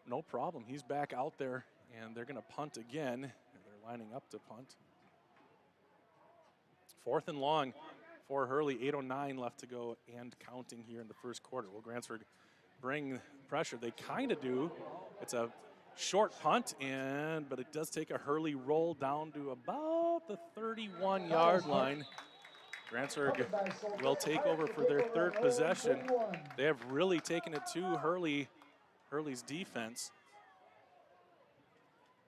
no problem. He's back out there, and they're going to punt again. They're lining up to punt. 4th and long for Hurley. 8:09 left to go and counting here in the first quarter. Will Grantsburg bring pressure? They kind of do. It's a short punt, but it does take a Hurley roll down to about the 31-yard line. Grantsburg will take over for their 3rd possession. They have really taken it to Hurley's defense.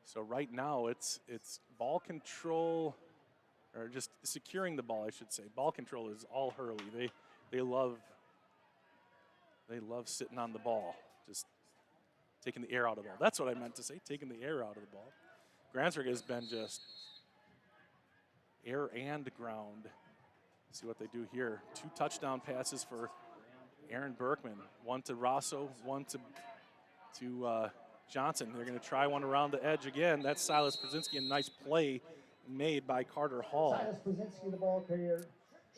So right now it's ball control, or just securing the ball, I should say. Ball control is all Hurley. They love sitting on the ball, just taking the air out of the ball. That's what I meant to say, taking the air out of the ball. Grantsburg has been just air and ground. See what they do here. 2 touchdown passes for Aaron Berkman. 1 to Rosso, 1 to Johnson. They're going to try one around the edge again. That's Silas Brzezinski. A nice play made by Carter Hall. Silas Brzezinski, the ball carrier,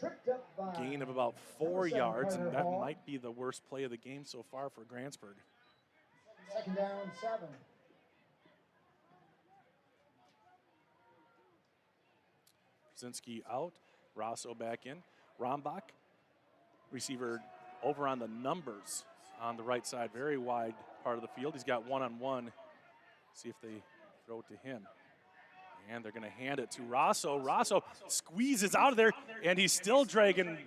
tripped up by gain of about 4 yards, and that might be the worst play of the game so far for Grantsburg. 2nd down, 7. Brzezinski out. Rosso back in. Rombach, receiver over on the numbers on the right side, very wide part of the field. He's got one-on-one. See if they throw it to him. And they're going to hand it to Rosso. Rosso squeezes out of there, and he's still dragging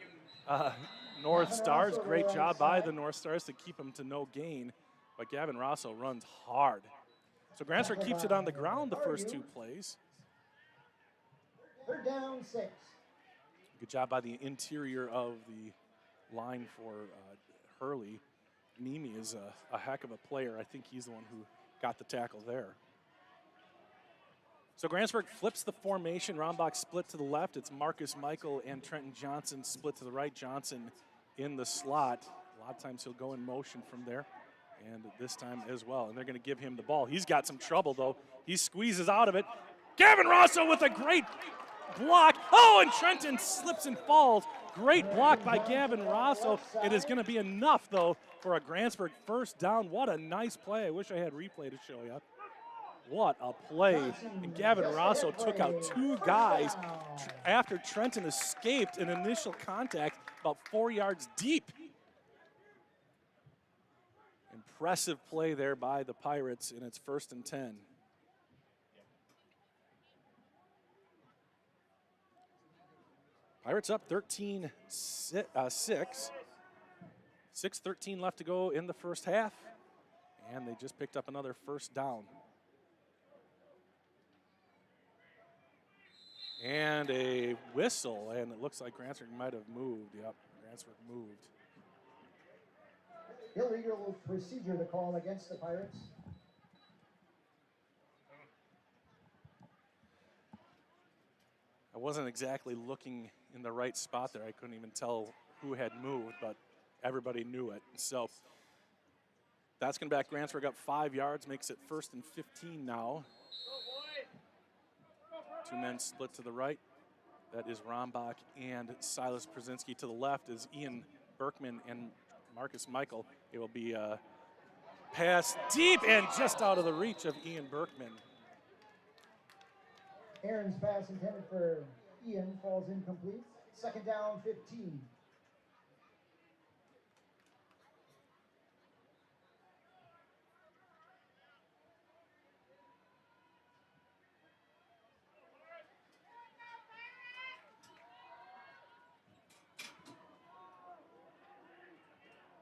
North Stars. Great job by the North Stars to keep him to no gain. But Gavin Rosso runs hard. So Grantsburg keeps it on the ground the first 2 plays. 3rd down, 6. Good job by the interior of the line for Hurley. Nimi is a heck of a player. I think he's the one who got the tackle there. So Grantsburg flips the formation. Rombach split to the left. It's Marcus Michael and Trenton Johnson split to the right. Johnson in the slot. A lot of times he'll go in motion from there, and this time as well. And they're going to give him the ball. He's got some trouble, though. He squeezes out of it. Gavin Rosso with a great block. Oh, and Trenton slips and falls. Great block by Gavin Rosso. It is going to be enough, though, for a Grantsburg first down. What a nice play. I wish I had replay to show you. What a play. And Gavin Rosso took out 2 guys after Trenton escaped an initial contact about 4 yards deep. Impressive play there by the Pirates, and it's 1st and 10. Pirates up 13-6. 6:13 left to go in the first half, and they just picked up another first down. And a whistle, and it looks like Grantsburg might have moved. Yep, Grantsburg moved. Illegal procedure to call against the Pirates. I wasn't exactly looking in the right spot there. I couldn't even tell who had moved, but everybody knew it. So that's going to back Grantsburg up 5 yards, makes it 1st and 15 now. 2 men split to the right. That is Rombach and Silas Brzezinski. To the left is Ian Berkman and Marcus Michael. It will be a pass deep and just out of the reach of Ian Berkman. Aaron's pass intended for Ian falls incomplete. 2nd down, 15.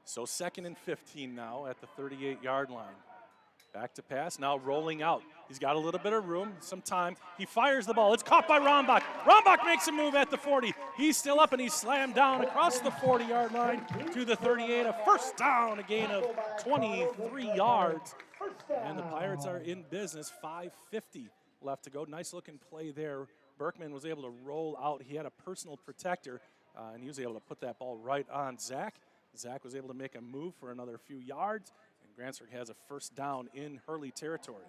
So 2nd and 15 now at the 38-yard line. Back to pass, now rolling out. He's got a little bit of room, some time. He fires the ball. It's caught by Rombach. Rombach makes a move at the 40. He's still up, and he's slammed down across the 40-yard line to the 38. A first down, a gain of 23 yards. And the Pirates are in business. 5:50 left to go. Nice looking play there. Berkman was able to roll out. He had a personal protector, and he was able to put that ball right on Zach. Zach was able to make a move for another few yards, and Grantsburg has a first down in Hurley territory.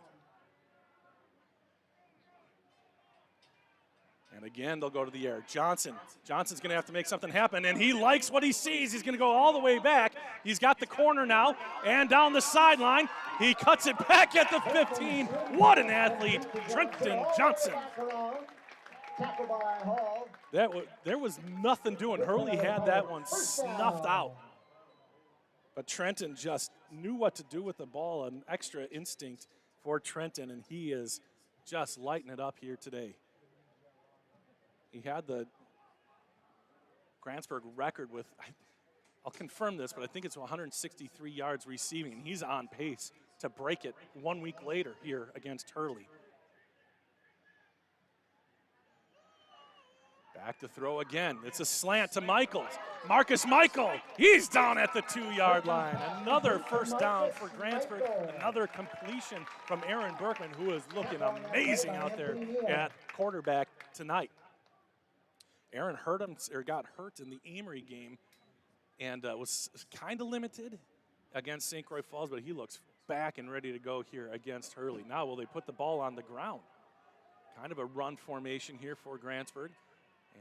And again, they'll go to the air. Johnson's going to have to make something happen, and he likes what he sees. He's going to go all the way back. He's got the corner now, and down the sideline. He cuts it back at the 15. What an athlete, Trenton Johnson. There was nothing doing. Hurley had that one snuffed out. But Trenton just knew what to do with the ball, an extra instinct for Trenton, and he is just lighting it up here today. He had the Grantsburg record with, I'll confirm this, but I think it's 163 yards receiving, and he's on pace to break it 1 week later here against Hurley. Back to throw again. It's a slant to Michaels. Marcus Michael, he's down at the 2-yard line. Another first down for Grantsburg. Another completion from Aaron Berkman, who is looking amazing out there at quarterback tonight. Aaron got hurt in the Amory game and was kind of limited against St. Croix Falls, but he looks back and ready to go here against Hurley. Now will they put the ball on the ground? Kind of a run formation here for Grantsburg,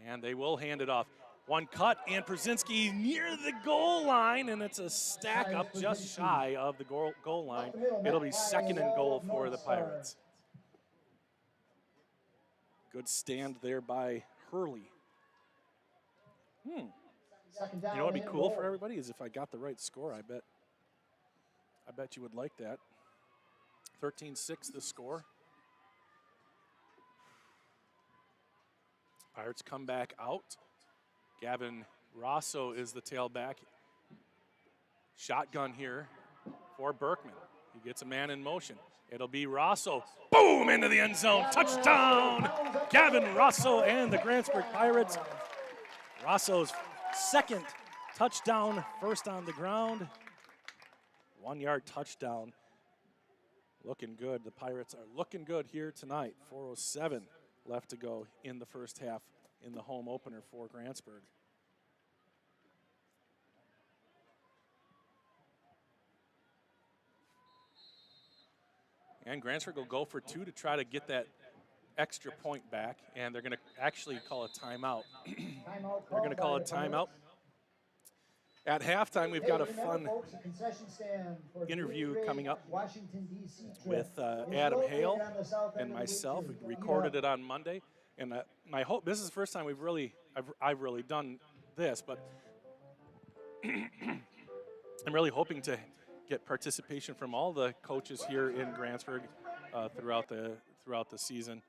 and they will hand it off. One cut, and Przinski near the goal line, and it's a stack up just shy of the goal line. It'll be 2nd and goal for the Pirates. Good stand there by Hurley. You know what would be cool for everybody is if I got the right score. I bet you would like that. 13-6 the score. Pirates come back out. Gavin Rosso is the tailback. Shotgun here for Berkman. He gets a man in motion. It'll be Rosso. Boom! Into the end zone. Touchdown! Gavin Rosso and the Grantsburg Pirates. Rosso's 2nd touchdown, first on the ground. 1-yard touchdown. Looking good. The Pirates are looking good here tonight. 4:07 left to go in the first half in the home opener for Grantsburg. And Grantsburg will go for 2 to try to get that extra point back, and they're going to actually call a timeout. They're going to call a timeout. At halftime, we've got a fun interview coming up with Adam Hale and myself. We recorded it on Monday, and my hope, this is the first time I've really done this, but I'm really hoping to get participation from all the coaches here in Grantsburg throughout the season.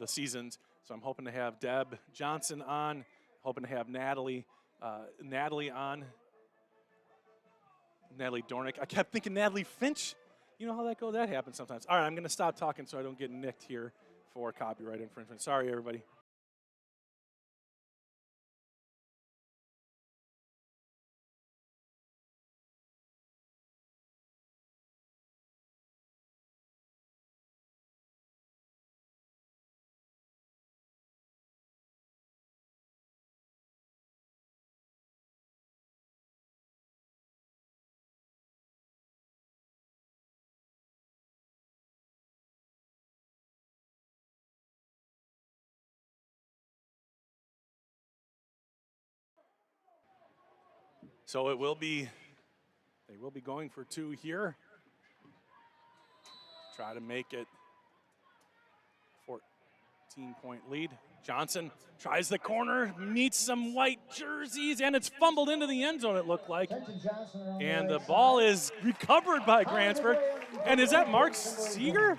Seasons. So I'm hoping to have Deb Johnson on, hoping to have Natalie on, Natalie Dornick. I kept thinking Natalie Finch. You know how that goes? That happens sometimes. All right, I'm going to stop talking so I don't get nicked here for copyright infringement. Sorry, everybody. So they will be going for 2 here. Try to make it 14-point lead. Johnson tries the corner, meets some white jerseys, and it's fumbled into the end zone, it looked like. And the ball is recovered by Grantsburg. And is that Mark Seeger?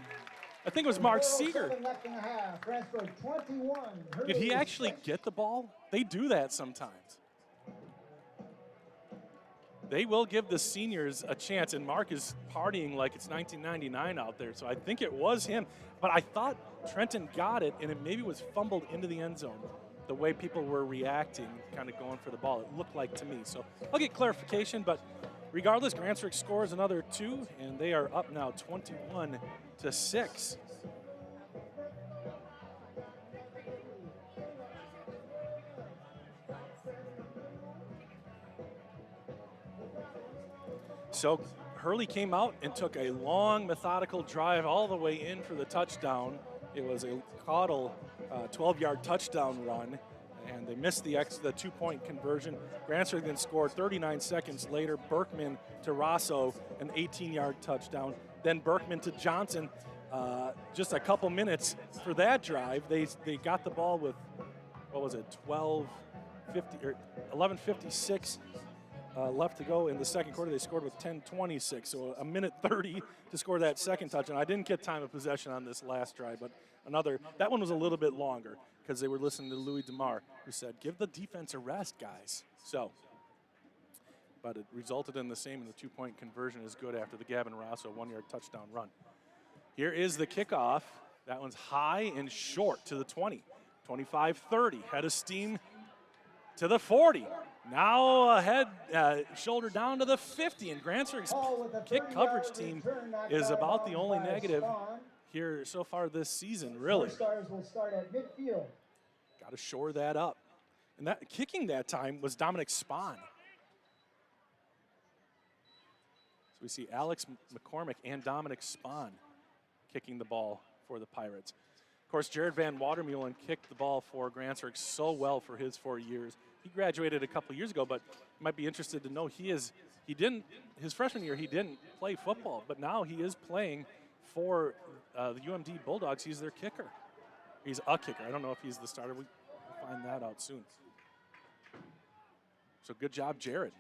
I think it was Mark Seeger. Did he actually get the ball? They do that sometimes. they will give the seniors a chance, and Mark is partying like it's 1999 out there, so I think it was him. But I thought Trenton got it, and it maybe was fumbled into the end zone. The way people were reacting, kind of going for the ball, it looked like to me. So I'll get clarification, but regardless, Grantsburg scores another 2, and they are up now 21-6. So Hurley came out and took a long, methodical drive all the way in for the touchdown. It was a caudal 12-yard touchdown run, and they missed the 2-point conversion. Grantsburg then scored 39 seconds later. Berkman to Rosso, an 18-yard touchdown. Then Berkman to Johnson, just a couple minutes for that drive. They got the ball with, what was it, 11:56 left to go in the second quarter. They scored with 10:26, so a minute 30 to score that second touchdown. I didn't get time of possession on this last drive, but that one was a little bit longer because they were listening to Louis DeMar, who said, give the defense a rest, guys. So, but it resulted in the same, and the 2-point conversion is good after the Gavin Rosso 1-yard touchdown run. Here is the kickoff. That one's high and short to the 20. 25-30, head of steam to the 40. Now ahead, shoulder down to the 50, and Grantsburg's kick coverage team is about the only negative here so far this season, really. Northstars will start at midfield. Got to shore that up. And that kicking that time was Dominic Spahn. So we see Alex McCormick and Dominic Spahn kicking the ball for the Pirates. Of course, Jared Van Watermeulen kicked the ball for Grantsburg so well for his 4 years. He graduated a couple years ago, but you might be interested to know his freshman year he didn't play football, but now he is playing for the UMD Bulldogs. He's their kicker. He's a kicker. I don't know if he's the starter. We'll find that out soon. So good job, Jared.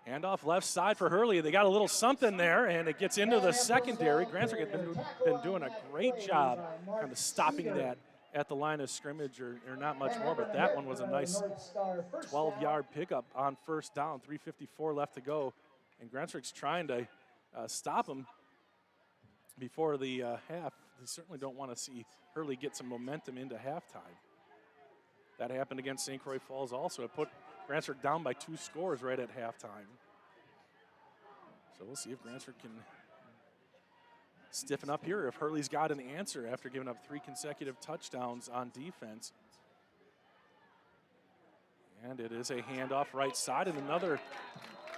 Handoff left side for Hurley. They got a little something there, and it gets into the secondary. Grantsburg has been doing a great job kind of stopping that at the line of scrimmage, or not much more, but that one was a nice 12-yard pickup on first down. 3:54 left to go, and Grantsburg's trying to stop him before the half. They certainly don't want to see Hurley get some momentum into halftime. That happened against St. Croix Falls also. It put Grantsburg down by 2 scores right at halftime. So we'll see if Grantsburg can stiffen up here, if Hurley's got an answer after giving up 3 consecutive touchdowns on defense. And it is a handoff right side, and another.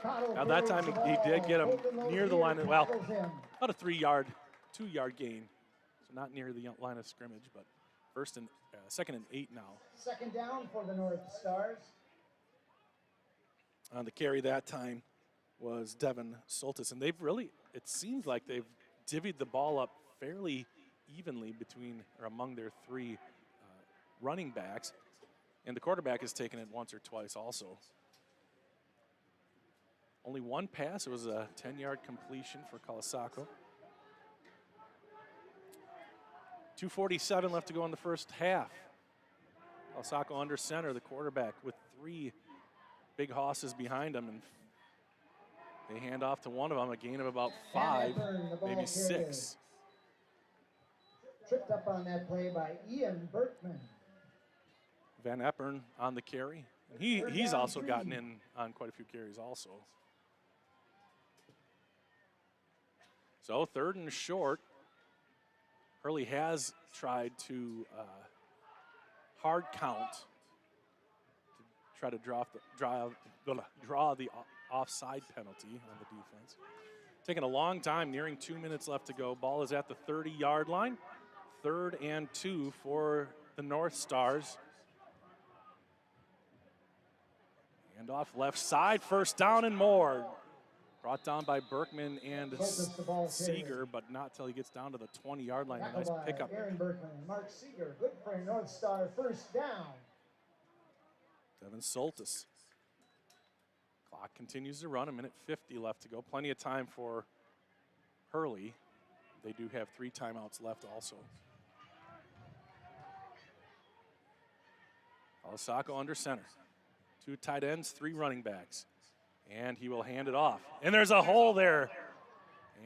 Now that time he did get him near the line, well, about a 2-yard gain. So not near the line of scrimmage, but second and 8 now. Second down for the Northstars. On the carry that time was Devin Soltis, and it seems like they've divvied the ball up fairly evenly among their 3 running backs, and the quarterback has taken it once or twice also. Only one pass. It was a 10-yard completion for Colasaco. 2:47 left to go in the first half. Colasaco under center, the quarterback with 3 big hosses behind him, and they hand off to one of them, a gain of about 5, maybe 6. Tripped up on that play by Ian Berkman. Van Eppern on the carry. And he's also gotten in on quite a few carries also. So 3rd and short. Hurley has tried to hard count to try to draw the offside penalty on the defense. Taking a long time, nearing 2 minutes left to go. Ball is at the 30-yard line. 3rd and 2 for the Northstars. Hand off left side, first down and more. Brought down by Berkman and Seeger, but not till he gets down to the 20-yard line. A nice pickup. Aaron Berkman and Mark Seeger, good for a Northstar first down. Devin Soltis. Clock continues to run, 1:50 left to go. Plenty of time for Hurley. They do have 3 timeouts left also. Colasaco under center. 2 tight ends, 3 running backs. And he will hand it off. And there's a hole there.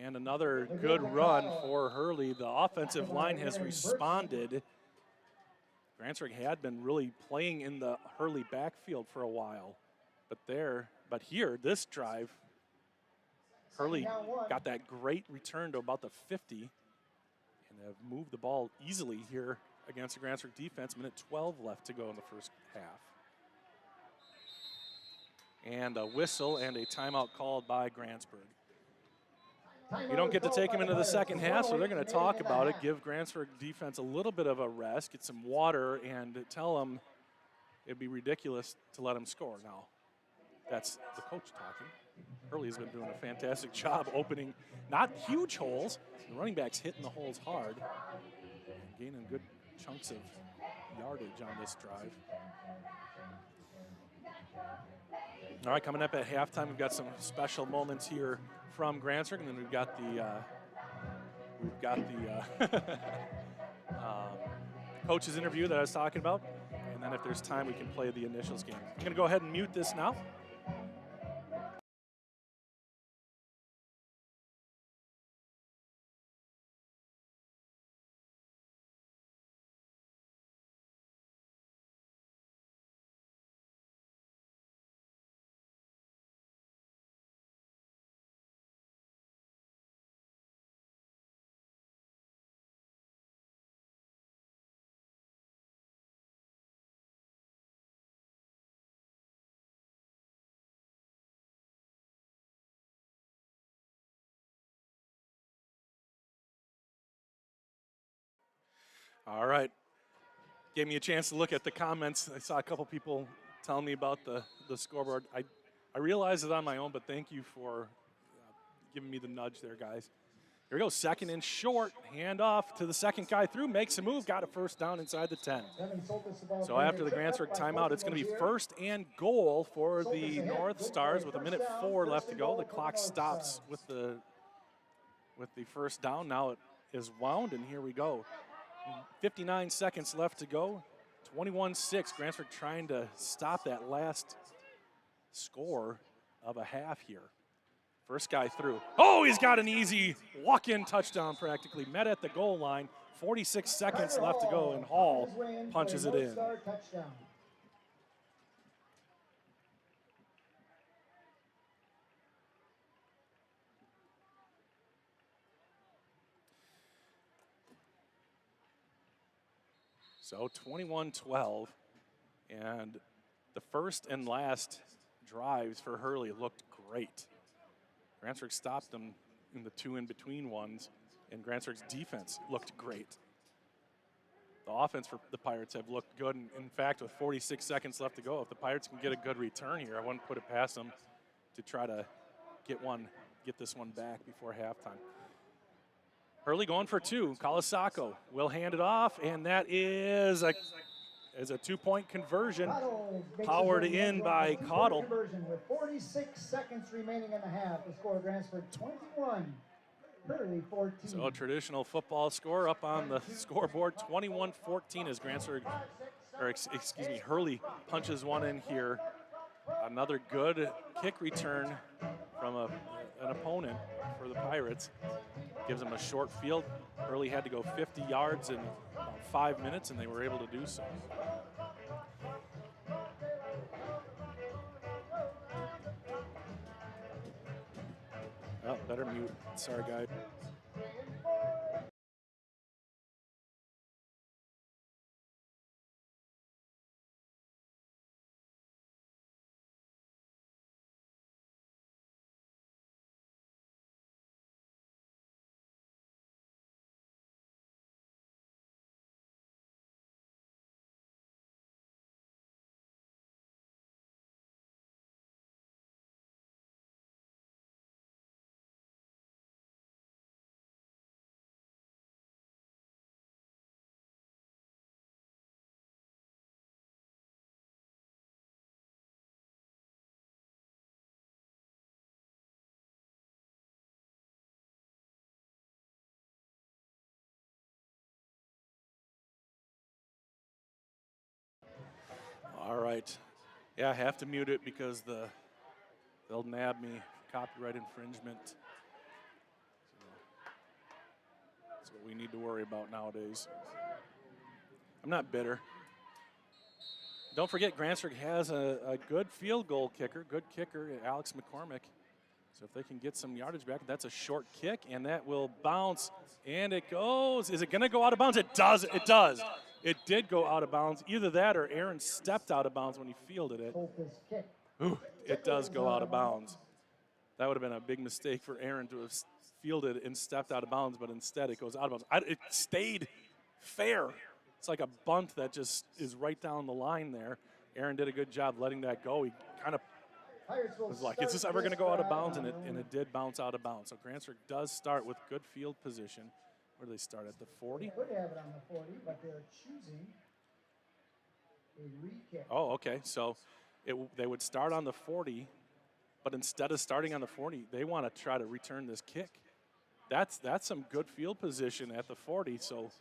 And another good run for Hurley. The offensive line has responded. Grantsburg had been really playing in the Hurley backfield for a while. But here, this drive, Hurley got that great return to about the 50 and have moved the ball easily here against the Grantsburg defense. Minute 12 left to go in the first half. And a whistle and a timeout called by Grantsburg. You don't get to take them into the second half, so they're going to talk about it, give Grantsburg defense a little bit of a rest, get some water, and tell them it'd be ridiculous to let them score. Now, that's the coach talking. Hurley's been doing a fantastic job opening not huge holes. The running back's hitting the holes hard and gaining good chunks of yardage on this drive. All right, coming up at halftime, we've got some special moments here from Grantsburg, and then we've got the coach's interview that I was talking about, and then if there's time, we can play the initials game. I'm going to go ahead and mute this now. All right. Gave me a chance to look at the comments. I saw a couple people telling me about the scoreboard. I realized it on my own, but thank you for giving me the nudge there, guys. Here we go, second and short. Hand off to the second guy through, makes a move, got a first down inside the 10. So after the Grantsburg timeout, it's going to be first and goal for the Northstars with 1:04 left to go. The clock stops with the first down. Now it is wound, and here we go. 59 seconds left to go. 21-6. Grantsburg trying to stop that last score of a half here. First guy through. Oh, he's got an easy walk-in touchdown practically. Met at the goal line. 46 seconds left to go, and Hall punches it in. So 21-12, and the first and last drives for Hurley looked great. Grantsburg stopped them in the two in-between ones, and Grantsburg's defense looked great. The offense for the Pirates have looked good. And in fact, with 46 seconds left to go, if the Pirates can get a good return here, I wouldn't put it past them to try to get this one back before halftime. Hurley going for two. Kalasako will hand it off, and that is a two-point conversion powered in by Caudle. With 46 seconds remaining in the half, the score Grantsburg 21, Hurley 14. So a traditional football score up on the scoreboard, 21-14 as Hurley punches one in here. Another good kick return from an opponent for the Pirates. Gives them a short field. Hurley had to go 50 yards in about 5 minutes, and they were able to do so. Oh, better mute. Sorry, guy. All right. Yeah, I have to mute it because the they'll nab me for copyright infringement. So that's what we need to worry about nowadays. I'm not bitter. Don't forget, Grantsburg has a good field goal kicker, good kicker, Alex McCormick. So if they can get some yardage back, that's a short kick, and that will bounce, and it goes. Is it going to go out of bounds? It does. It does. It did go out of bounds. Either that or Aaron stepped out of bounds when he fielded it. Ooh, it does go out of bounds. That would have been a big mistake for Aaron to have fielded and stepped out of bounds, but instead it goes out of bounds. It stayed fair. It's like a bunt that just is right down the line there. Aaron did a good job letting that go. He kind of was like, is this ever going to go out of bounds? And it did bounce out of bounds. So Grantsburg does start with good field position. Where do they start, at the 40? They could have it on the 40, but they're choosing a re-kick. Oh, okay. So they would start on the 40, but instead of starting on the 40, they want to try to return this kick. That's some good field position at the 40. So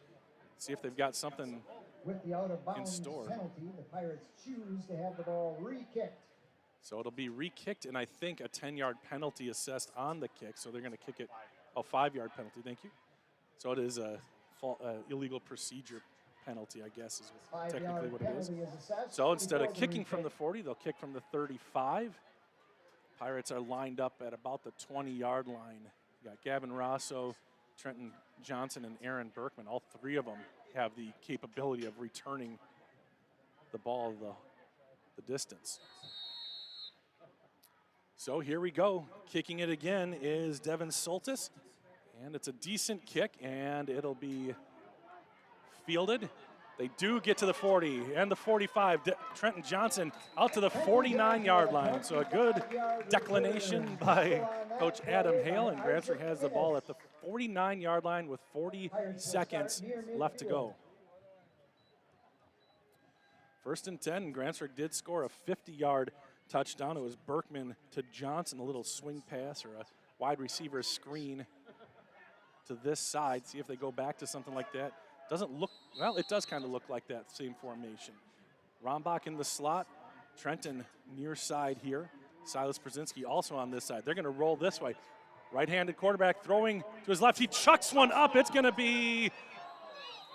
see if they've got something with the out of bounds in store. Penalty, the Pirates choose to have the ball re-kicked. So it'll be re-kicked, and I think a 10-yard penalty assessed on the kick. So they're going to kick it, 5-yard penalty. Thank you. So it is a illegal procedure penalty, I guess, is technically what it is. So instead of kicking from the 40, they'll kick from the 35. Pirates are lined up at about the 20-yard line. You got Gavin Rosso, Trenton Johnson, and Aaron Berkman. All three of them have the capability of returning the ball the distance. So here we go. Kicking it again is Devin Soltis. And it's a decent kick, and it'll be fielded. They do get to the 40 and the 45. Trenton Johnson out to the 49-yard line. So a good declination by Coach Adam Hale, and Grantsburg has the ball at the 49-yard line with 40 seconds left to go. 1st and 10, Grantsburg did score a 50-yard touchdown. It was Berkman to Johnson, a little swing pass or a wide receiver screen to this side. See if they go back to something like that. Doesn't look, well, it does kind of look like that same formation. Rombach in the slot, Trenton near side here. Silas Brzezinski also on this side. They're going to roll this way. Right-handed quarterback throwing to his left. He chucks one up. It's going to be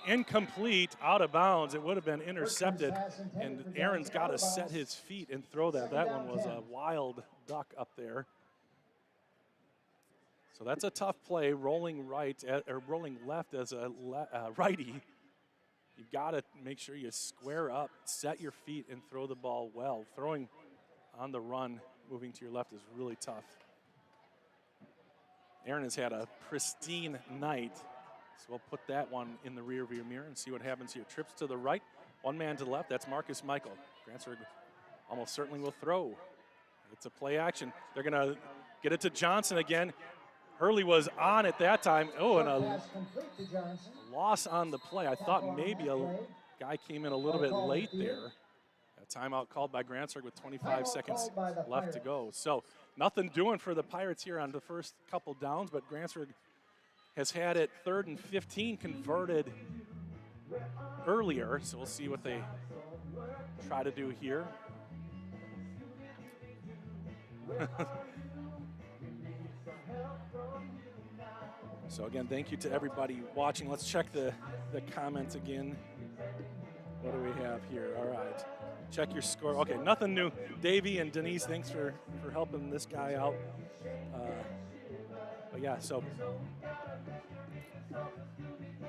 incomplete, out of bounds. It would have been intercepted, and Aaron's got to set his feet and throw that. That one was a wild duck up there. So that's a tough play, rolling right or rolling left as a righty. You've got to make sure you square up, set your feet, and throw the ball well. Throwing on the run, moving to your left is really tough. Aaron has had a pristine night, so we'll put that one in the rearview mirror and see what happens here. Trips to the right, one man to the left. That's Marcus Michael. Grantsburg almost certainly will throw. It's a play action. They're going to get it to Johnson again. Hurley was on at that time. Oh, and a loss on the play. I thought maybe a guy came in a little bit late there. A timeout called by Grantsburg with 25 seconds left to go. So nothing doing for the Pirates here on the first couple downs, but Grantsburg has had it 3rd and 15 converted earlier. So we'll see what they try to do here. So again, thank you to everybody watching. Let's check the comments again. What do we have here? All right, check your score. Okay, nothing new. Davey and Denise, thanks for helping this guy out. But yeah, so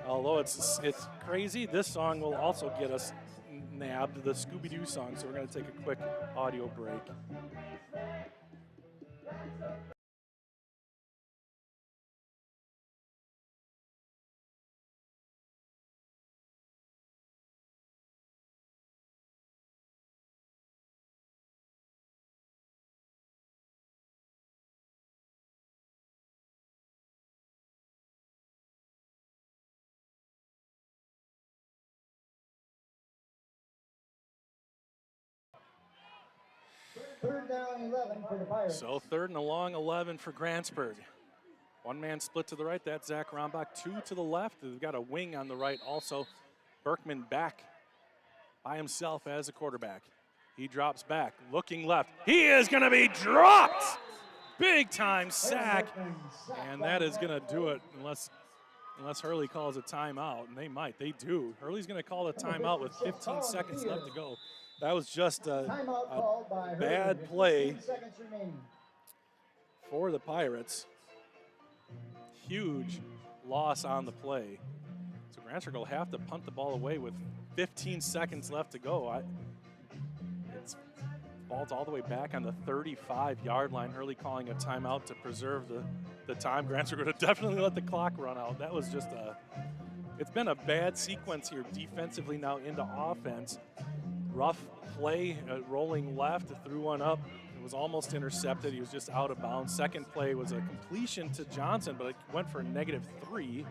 although it's crazy, this song will also get us nabbed, the Scooby-Doo song. So we're going to take a quick audio break. Third down 11 for the Pirates. So 3rd and a long 11 for Grantsburg. One man split to the right, that's Zach Rombach. 2 to the left, they've got a wing on the right also. Berkman back by himself as a quarterback. He drops back, looking left. He is going to be dropped. Big time sack. And that is going to do it unless Hurley calls a timeout, and they might. They do. Hurley's going to call a timeout with 15 seconds left to go. That was just a bad play for the Pirates. Huge loss on the play. So Grantsburg will have to punt the ball away with 15 seconds left to go. It's ball's all the way back on the 35-yard line. Hurley calling a timeout to preserve the time. Grantsburg would have definitely let the clock run out. That was just it's been a bad sequence here defensively now into offense. Rough play, rolling left, threw one up. It was almost intercepted. He was just out of bounds. Second play was a completion to Johnson, but it went for -3,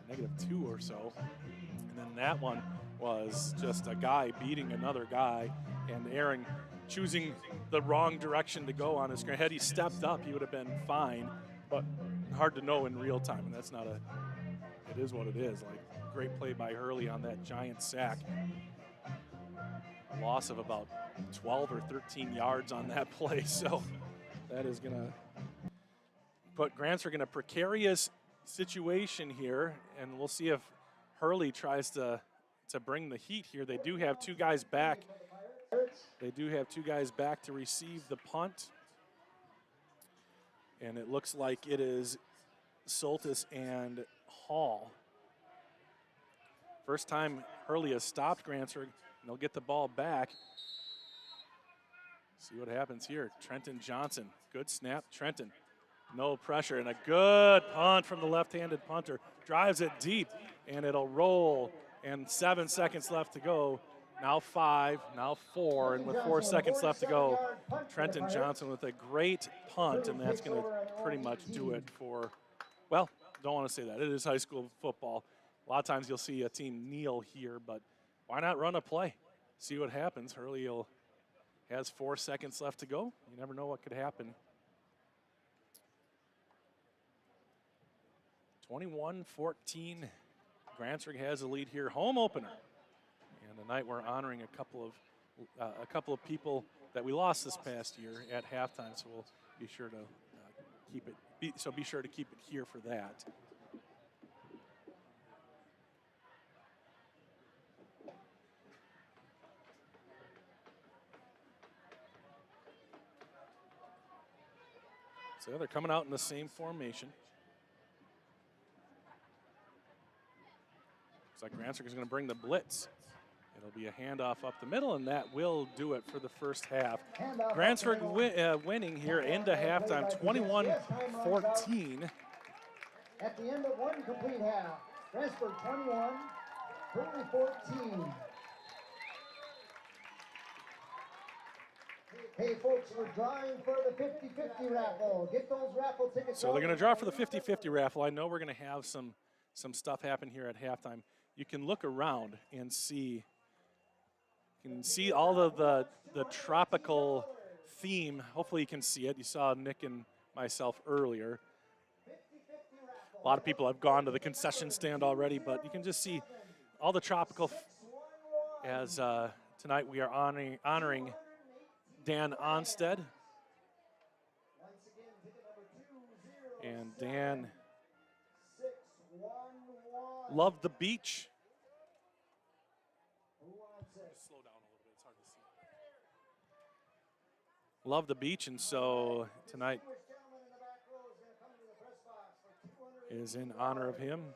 -2 or so. And then that one was just a guy beating another guy, and Aaron choosing the wrong direction to go on his screen. Had he stepped up, he would have been fine, but hard to know in real time, and that's not it is what it is. Like, great play by Hurley on that giant sack. A loss of about 12 or 13 yards on that play, so that is gonna put Grantsburg in a precarious situation here, and we'll see if Hurley tries to bring the heat here. They do have two guys back. They do have two guys back to receive the punt. And it looks like it is Soltis and Hall. First time Hurley has stopped Grantsburg, and they'll get the ball back. See what happens here. Trenton Johnson, good snap, Trenton. No pressure, and a good punt from the left-handed punter. Drives it deep, and it'll roll, and 7 seconds left to go. Now 5, now 4, and with 4 seconds left to go, Trenton Johnson with a great punt, and that's going to pretty much do it for, well, don't want to say that. It is high school football. A lot of times you'll see a team kneel here, but why not run a play? See what happens. Hurley has 4 seconds left to go. You never know what could happen. 21-14. Grantsburg has a lead here. Home opener. And tonight we're honoring a couple of people that we lost this past year at halftime. So we'll be sure to keep it. Be sure to keep it here for that. So they're coming out in the same formation. Looks like Grantsburg is going to bring the blitz. It'll be a handoff up the middle, and that will do it for the first half. Grantsburg winning here into halftime, 21-14. At the end of one complete half, Grantsburg 21, Hurley 14. Hey folks, we're drawing for the 50-50 raffle. Get those raffle tickets. So they're going to draw for the 50-50 raffle. I know we're going to have some stuff happen here at halftime. You can look around and see. You can see all of the tropical theme. Hopefully you can see it. You saw Nick and myself earlier. A lot of people have gone to the concession stand already, but you can just see all the tropical. As tonight we are honoring Dan Onstead. And Dan loved the beach. Slow down a little bit, it's hard to see. Loved the beach, and so tonight is in honor of him.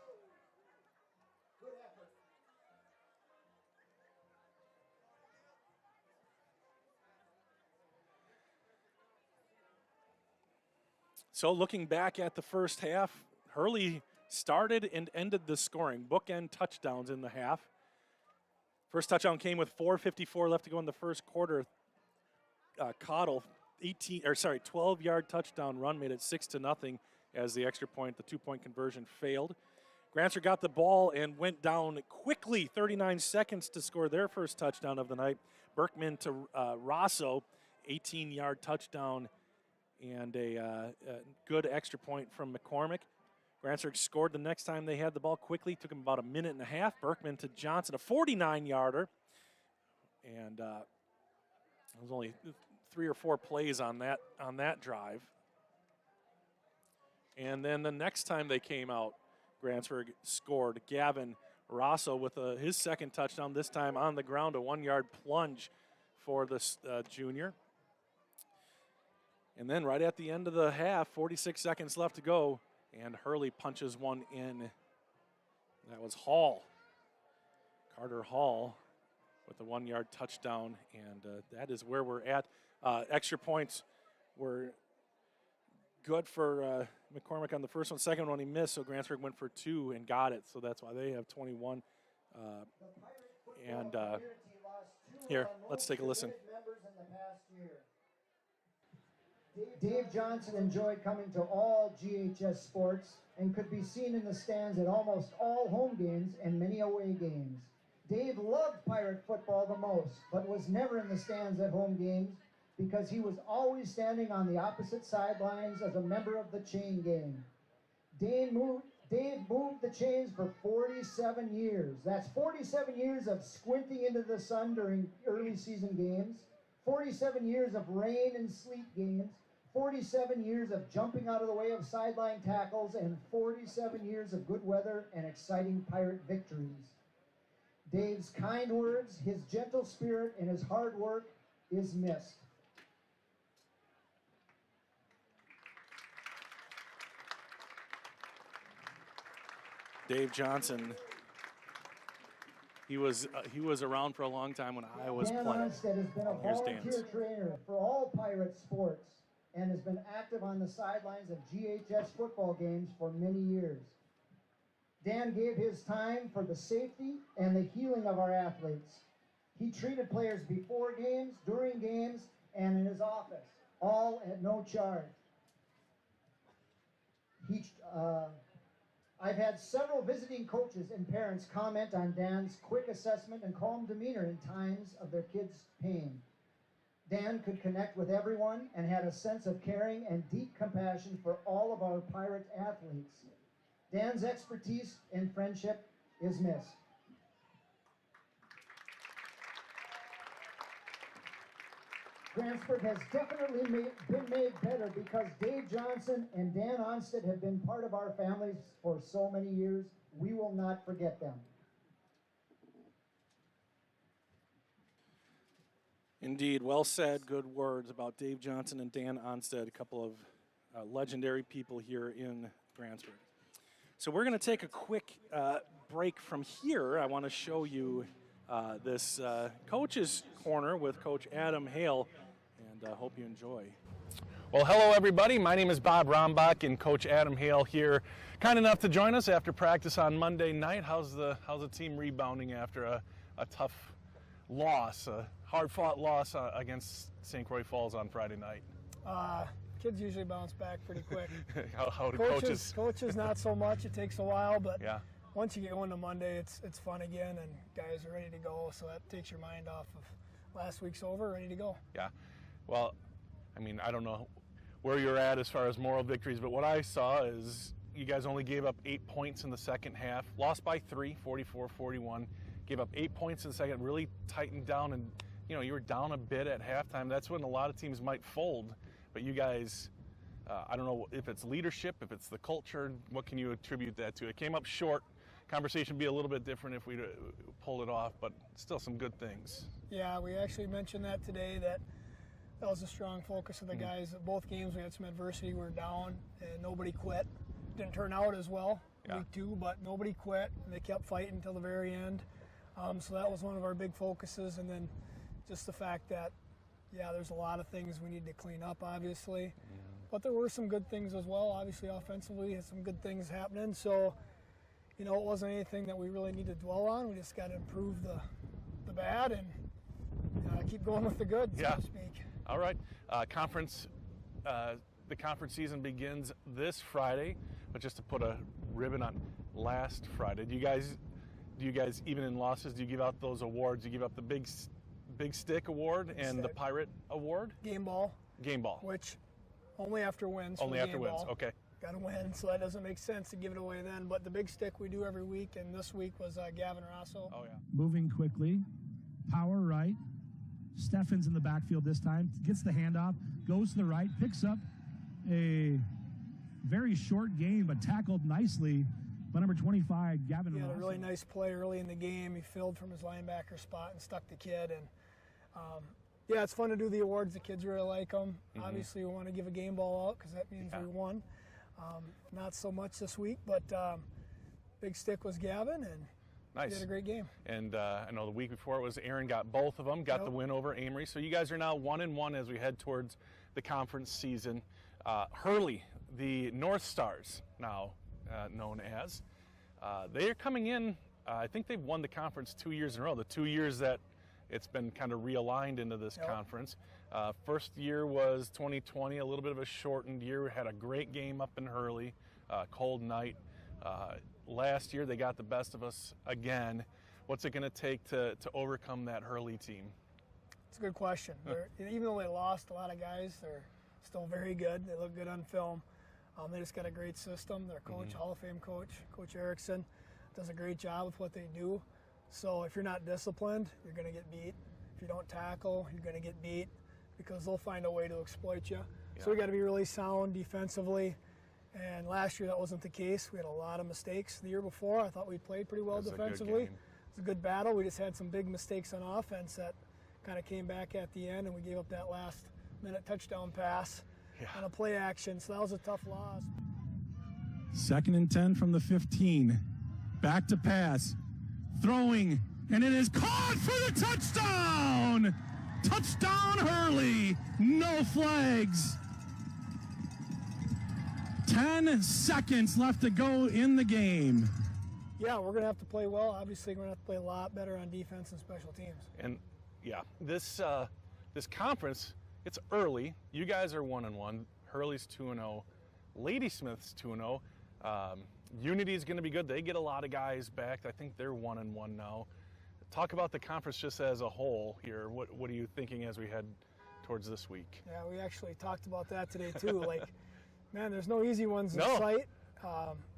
So looking back at the first half, Hurley started and ended the scoring. Bookend touchdowns in the half. First touchdown came with 4:54 left to go in the first quarter. Cottle, 12-yard touchdown run made it 6-0 as the extra point, the 2-point conversion failed. Grantsburg got the ball and went down quickly, 39 seconds to score their first touchdown of the night. Berkman to Rosso, 18-yard touchdown and a good extra point from McCormick. Grantsburg scored the next time they had the ball quickly. Took him about a minute and a half. Berkman to Johnson, a 49-yarder. And There was only 3 or 4 plays on that drive. And then the next time they came out, Grantsburg scored. Gavin Rosso with his second touchdown, this time on the ground, a 1-yard plunge for the junior. And then right at the end of the half, 46 seconds left to go, and Hurley punches one in. That was Hall. Carter Hall with a 1-yard touchdown, and that is where we're at. Extra points were good for McCormick on the first one. Second one he missed, so Grantsburg went for 2 and got it, so that's why they have 21. Here, let's take a listen. Dave Johnson enjoyed coming to all GHS sports and could be seen in the stands at almost all home games and many away games. Dave loved Pirate football the most, but was never in the stands at home games because he was always standing on the opposite sidelines as a member of the chain gang. Dave moved the chains for 47 years. That's 47 years of squinting into the sun during early season games, 47 years of rain and sleet games, 47 years of jumping out of the way of sideline tackles, and 47 years of good weather and exciting Pirate victories. Dave's kind words, his gentle spirit, and his hard work is missed. Dave Johnson, he was around for a long time when I was Dan playing. Onstead has been a Here's volunteer Dan's. trainer for all Pirate sports and has been active on the sidelines of GHS football games for many years. Dan gave his time for the safety and the healing of our athletes. He treated players before games, during games, and in his office, all at no charge. I've had several visiting coaches and parents comment on Dan's quick assessment and calm demeanor in times of their kids' pain. Dan could connect with everyone and had a sense of caring and deep compassion for all of our Pirate athletes. Dan's expertise and friendship is missed. Grantsburg has definitely been made better because Dave Johnson and Dan Onstead have been part of our families for so many years. We will not forget them. Indeed, well said, good words about Dave Johnson and Dan Onstead, a couple of legendary people here in Grantsburg. So we're going to take a quick break from here. I want to show you this Coach's Corner with Coach Adam Hale, and hope you enjoy. Well, hello everybody. My name is Bob Rombach, and Coach Adam Hale here, kind enough to join us after practice on Monday night. How's the team rebounding after a tough loss, a hard-fought loss against St. Croix Falls on Friday night? Kids usually bounce back pretty quick. How do coaches not so much. It takes a while, but yeah. Once you get going to Monday, it's fun again, and guys are ready to go. So that takes your mind off of last week's over, ready to go. Yeah. Well, I mean, I don't know where you're at as far as moral victories, but what I saw is you guys only gave up 8 points in the second half, lost by 3, 44-41, gave up 8 points in the second, really tightened down, and you were down a bit at halftime. That's when a lot of teams might fold, but you guys, I don't know if it's leadership, if it's the culture, what can you attribute that to? It came up short. Conversation would be a little bit different if we pulled it off, but still some good things. Yeah, we actually mentioned that today, that was a strong focus of the guys. At both games we had some adversity, we were down, and nobody quit. Didn't turn out as well week 2, but nobody quit, and they kept fighting until the very end. So that was one of our big focuses, and then just the fact that, there's a lot of things we need to clean up, obviously. But there were some good things as well. Obviously, offensively, had some good things happening. So, it wasn't anything that we really need to dwell on. We just got to improve the bad and keep going with the good, so to speak. All right. The conference season begins this Friday, but just to put a ribbon on last Friday, do you guys, even in losses, do you give out those awards? You give up the Big Stick Award and the Pirate Award? Game ball. Game ball. Which only after wins. Only after wins, okay. Got to win, so that doesn't make sense to give it away then. But the Big Stick we do every week, and this week was Gavin Rosso. Oh, yeah. Moving quickly, power right, Steffens in the backfield this time, gets the handoff, goes to the right, picks up a very short gain, but tackled nicely by number 25, Gavin He had a Ross. really nice play early in the game. He filled from his linebacker spot and stuck the kid. And yeah, it's fun to do the awards. The kids really like them. Obviously, we want to give a game ball out because that means we won. Not so much this week, but big stick was Gavin, and Nice. he did a great game. And I know the week before it was Aaron got both of them, got the win over Amory. So you guys are now 1-1 as we head towards the conference season. Hurley, the Northstars now known as, they are coming in. I think they've won the conference 2 years in a row. The 2 years that it's been kind of realigned into this conference. First year was 2020, a little bit of a shortened year. We had a great game up in Hurley, cold night. Last year they got the best of us again. What's it going to take to overcome that Hurley team? It's a good question. Even though they lost a lot of guys, they're still very good. They look good on film. They just got a great system. Their coach, Hall of Fame coach, Coach Erickson, does a great job with what they do. So if you're not disciplined, you're going to get beat. If you don't tackle, you're going to get beat because they'll find a way to exploit you. Yeah. So we got to be really sound defensively. And last year that wasn't the case. We had a lot of mistakes. The year before, I thought we played pretty well defensively. It was a good battle. We just had some big mistakes on offense that kind of came back at the end, and we gave up that last-minute touchdown pass on a play action. So that was a tough loss. 2nd and 10 from the 15. Back to pass. Throwing, and it is caught for the touchdown! Touchdown Hurley! No flags. 10 seconds left to go in the game. Yeah, we're going to have to play well. Obviously, we're going to have to play a lot better on defense and special teams. And yeah, this conference, it's early. You guys are 1-1. Hurley's 2-0. Ladysmith's 2-0. Unity is going to be good. They get a lot of guys back. I think they're 1-1 now. Talk about the conference just as a whole here. What are you thinking as we head towards this week? Yeah, we actually talked about that today too. Man, there's no easy ones in sight.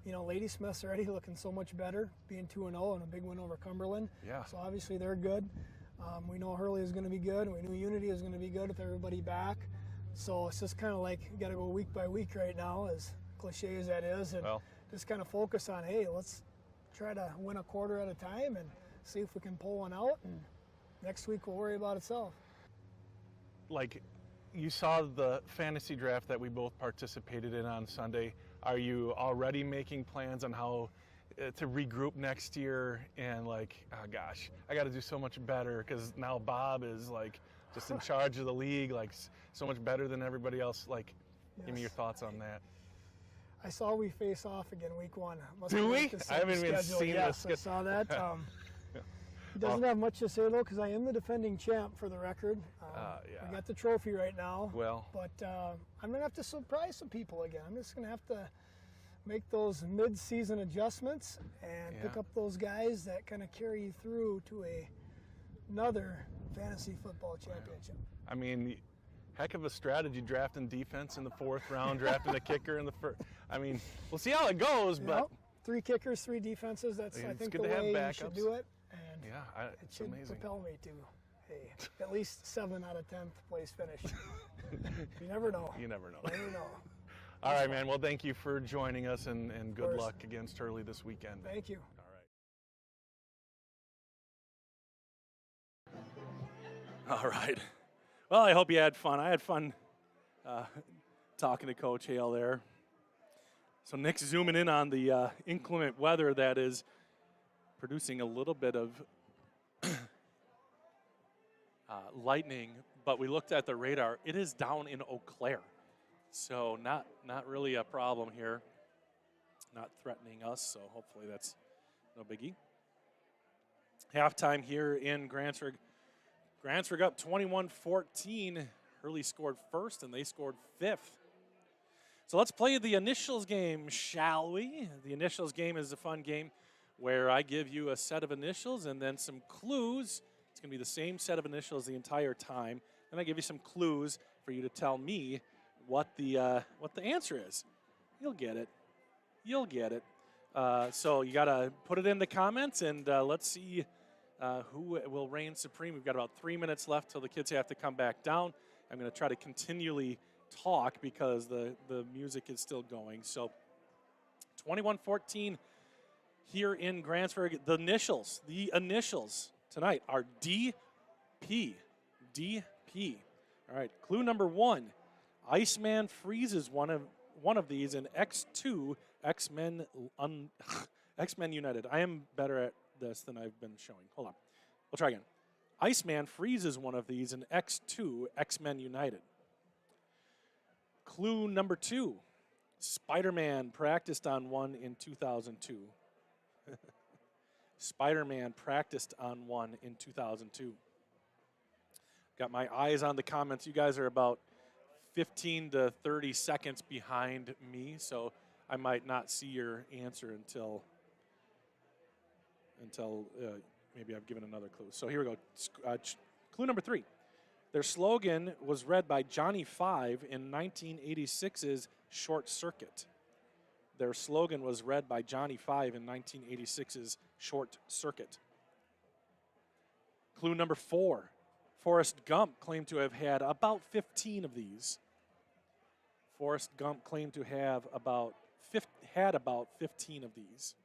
Ladysmith's already looking so much better, being 2-0 and a big win over Cumberland. Yeah. So obviously they're good. We know Hurley is going to be good, and we knew Unity is going to be good with everybody back. So it's just kind of like you got to go week by week right now, as cliche as that is, and just kind of focus on, hey, let's try to win a quarter at a time and see if we can pull one out, and next week will worry about itself. Like, you saw the fantasy draft that we both participated in on Sunday. Are you already making plans on how to regroup next year and oh gosh, I got to do so much better because now Bob is just in charge of the league, so much better than everybody else. Give me your thoughts on that. I saw we face off again week 1. Do we? I haven't even seen this. I saw that. He doesn't have much to say, though, because I am the defending champ, for the record. I got the trophy right now. But I'm going to have to surprise some people again. I'm just going to have to make those mid-season adjustments and pick up those guys that kind of carry you through to another fantasy football championship. I mean, heck of a strategy drafting defense in the 4th round, drafting a kicker in the first. I mean, we'll see how it goes, but 3 kickers, 3 defenses. That's I think the way you should do it. And it should propel me to at least 7 out of 10th place finish. You never know. You never know. Never know. All right, man. Well, thank you for joining us, and good luck against Hurley this weekend. Thank you. All right. Well, I hope you had fun. I had fun talking to Coach Hale there. So Nick's zooming in on the inclement weather that is producing a little bit of lightning, but we looked at the radar. It is down in Eau Claire, so not really a problem here. Not threatening us, so hopefully that's no biggie. Halftime here in Grantsburg. Grantsburg up 21-14. Hurley scored first, and they scored 5th. So let's play the initials game, shall we? The initials game is a fun game where I give you a set of initials and then some clues. It's going to be the same set of initials the entire time. Then I give you some clues for you to tell me what the answer is. You'll get it. You'll get it. So you got to put it in the comments, and let's see who will reign supreme. We've got about 3 minutes left till the kids have to come back down. I'm going to try to continually talk because the music is still going. So 21-14 here in Grantsburg. The initials tonight are DP. DP. All right, clue number 1. Iceman freezes one of these in X2 X-Men X-Men United. I am better at this than I've been showing. Hold on. We'll try again. Iceman freezes one of these in X2 X-Men United. Clue number 2. Spider-Man practiced on one in 2002. Spider-Man practiced on one in 2002. Got my eyes on the comments. You guys are about 15 to 30 seconds behind me, so I might not see your answer until maybe I've given another clue. So here we go. Clue number 3. Their slogan was read by Johnny Five in 1986's Short Circuit. Their slogan was read by Johnny Five in 1986's Short Circuit. Clue number 4. Forrest Gump claimed to have had about 15 of these. Forrest Gump claimed to have about 15 of these.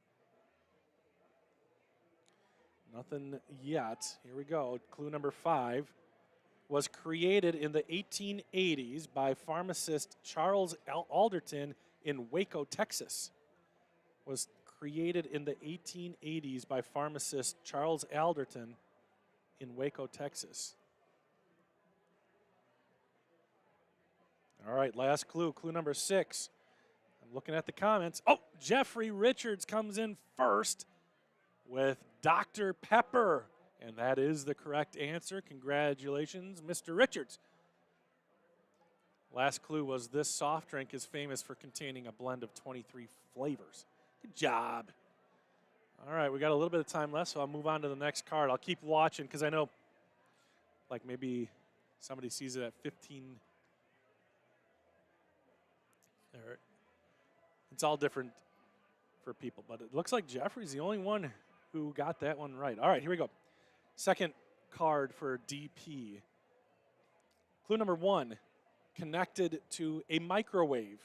Nothing yet. Here we go. Clue number 5 was created in the 1880s by pharmacist Charles Alderton in Waco, Texas. Was created in the 1880s by pharmacist Charles Alderton in Waco, Texas. All right, last clue. Clue number 6. I'm looking at the comments. Oh, Jeffrey Richards comes in first with Dr. Pepper. And that is the correct answer. Congratulations, Mr. Richards. Last clue was this soft drink is famous for containing a blend of 23 flavors. Good job. All right, we got a little bit of time left, so I'll move on to the next card. I'll keep watching because I know like maybe somebody sees it at 15. It's all different for people, but it looks like Jeffrey's the only one who got that one right. All right, here we go. Second card for DP. Clue number 1, connected to a microwave.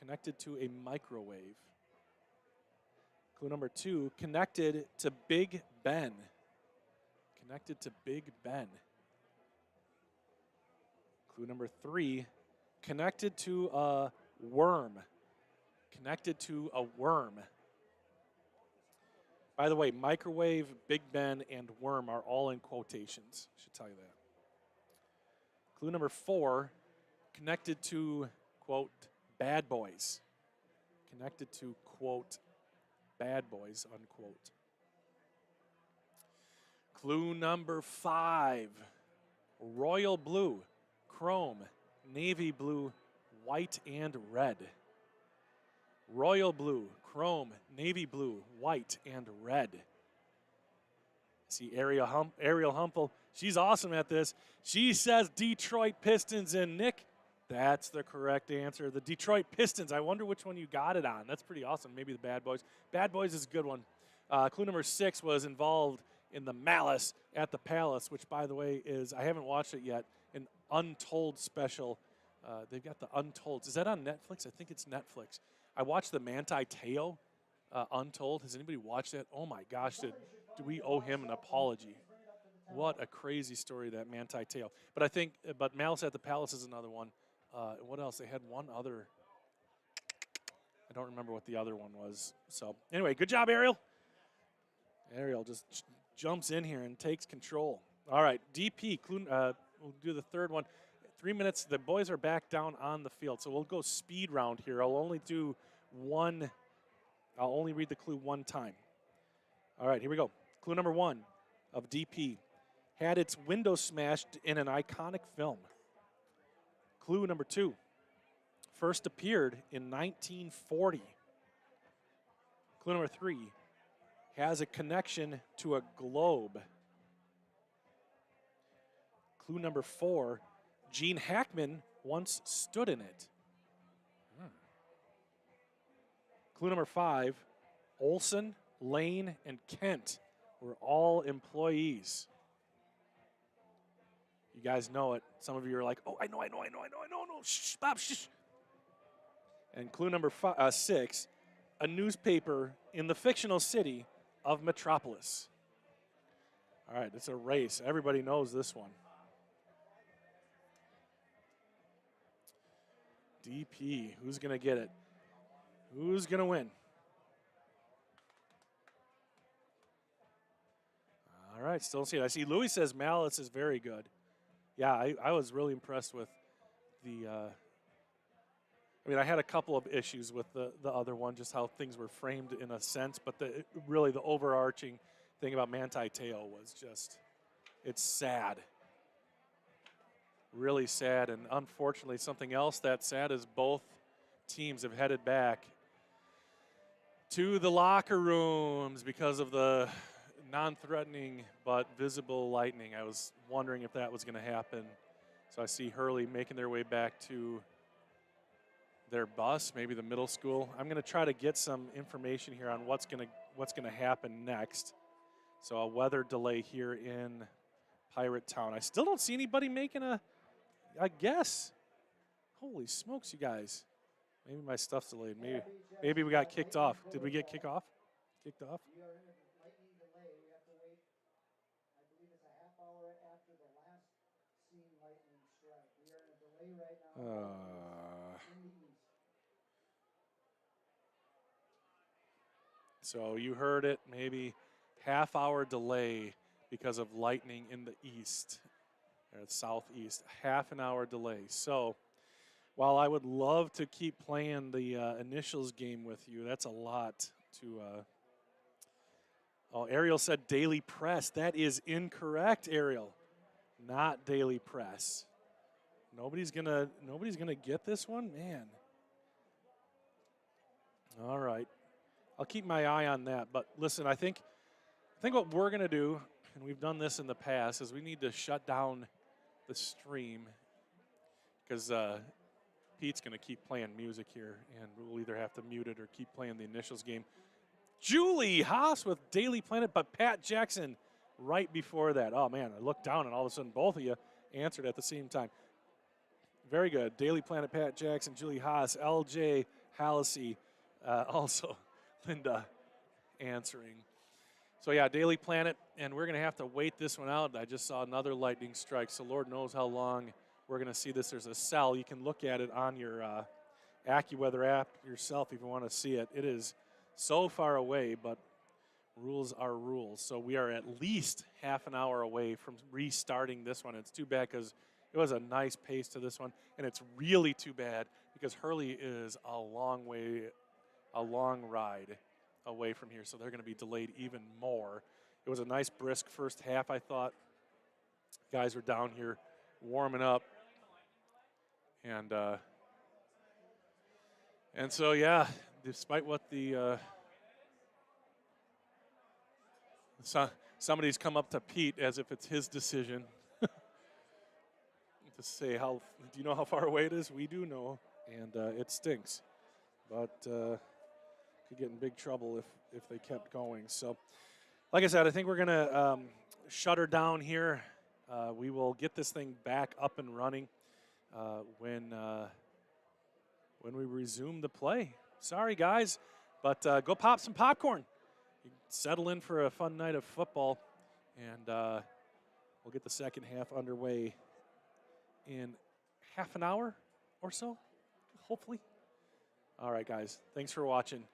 Connected to a microwave. Clue number 2, connected to Big Ben. Connected to Big Ben. Clue number 3, connected to a worm. Connected to a worm. By the way, microwave, Big Ben, and worm are all in quotations. Should tell you that. Clue number 4, connected to, quote, bad boys. Connected to, quote, bad boys, unquote. Clue number 5, royal blue, chrome, navy blue, white, and red. Royal blue, chrome, navy blue, white, and red. See Ariel Humpel. She's awesome at this. She says Detroit Pistons, and Nick, that's the correct answer. The Detroit Pistons. I wonder which one you got it on. That's pretty awesome. Maybe the Bad Boys. Bad Boys is a good one. Clue number 6 was involved in the Malice at the Palace, which, by the way, is, I haven't watched it yet, an Untold special. They've got the Untold. Is that on Netflix? I think it's Netflix. I watched the Manti Te'o Untold. Has anybody watched that? Oh my gosh, do we owe him an apology? What a crazy story, that Manti Te'o. But Malice at the Palace is another one. What else? They had one other. I don't remember what the other one was. So anyway, good job, Ariel. Ariel just jumps in here and takes control. All right, DP. We'll do the third one. 3 minutes. The boys are back down on the field, so we'll go speed round here. I'll only read the clue one time. All right, here we go. Clue number 1 of DP. Had its window smashed in an iconic film. Clue number 2. First appeared in 1940. Clue number 3. Has a connection to a globe. Clue number 4. Gene Hackman once stood in it. Clue number 5, Olson, Lane, and Kent We're all employees. You guys know it. Some of you are like, oh, I know. Shh, Bob, shh. And clue number 6, a newspaper in the fictional city of Metropolis. All right, it's a race. Everybody knows this one. DP, who's going to get it? Who's going to win? All right, still see it. I see Louis says Malice is very good. Yeah, I was really impressed with the I had a couple of issues with the other one, just how things were framed in a sense, but really the overarching thing about Manti Te'o was just, it's sad. Really sad, and unfortunately something else that's sad is both teams have headed back to the locker rooms because of the non-threatening but visible lightning. I was wondering if that was going to happen. So I see Hurley making their way back to their bus, maybe the middle school. I'm going to try to get some information here on what's going to happen next. So a weather delay here in Pirate Town. I still don't see anybody making a guess. Holy smokes, you guys. Maybe my stuff's delayed. Maybe we got kicked off. Did we get kicked off? Kicked off? We are in a lightning delay. We have to wait, I believe it's a half hour after the last seen lightning strike. We are in a delay right now in the east. So you heard it, maybe half-hour delay because of lightning in the east, or southeast, half an hour delay. So while I would love to keep playing the initials game with you, that's a lot to oh, Ariel said Daily Press. That is incorrect, Ariel. Not Daily Press. Nobody's gonna get this one, man. All right. I'll keep my eye on that. But listen, I think what we're going to do, and we've done this in the past, is we need to shut down the stream because Pete's going to keep playing music here, and we'll either have to mute it or keep playing the initials game. Julie Haas with Daily Planet, but Pat Jackson right before that. Oh, man, I looked down, and all of a sudden both of you answered at the same time. Very good. Daily Planet, Pat Jackson, Julie Haas, LJ Hallisey, also Linda answering. So, yeah, Daily Planet, and we're going to have to wait this one out. I just saw another lightning strike, so Lord knows how long we're going to see this. There's a cell. You can look at it on your AccuWeather app yourself if you want to see it. It is so far away, but rules are rules. So we are at least half an hour away from restarting this one. It's too bad because it was a nice pace to this one, and it's really too bad because Hurley is a long ride away from here, so they're going to be delayed even more. It was a nice brisk first half, I thought. Guys were down here warming up, and so yeah, despite what the somebody's come up to Pete as if it's his decision to say do you know how far away it is? We do know, and it stinks, but could get in big trouble if they kept going. So, like I said, I think we're gonna shut her down here. We will get this thing back up and running when we resume the play. Sorry, guys, but go pop some popcorn. Settle in for a fun night of football, and we'll get the second half underway in half an hour or so, hopefully. All right, guys, thanks for watching.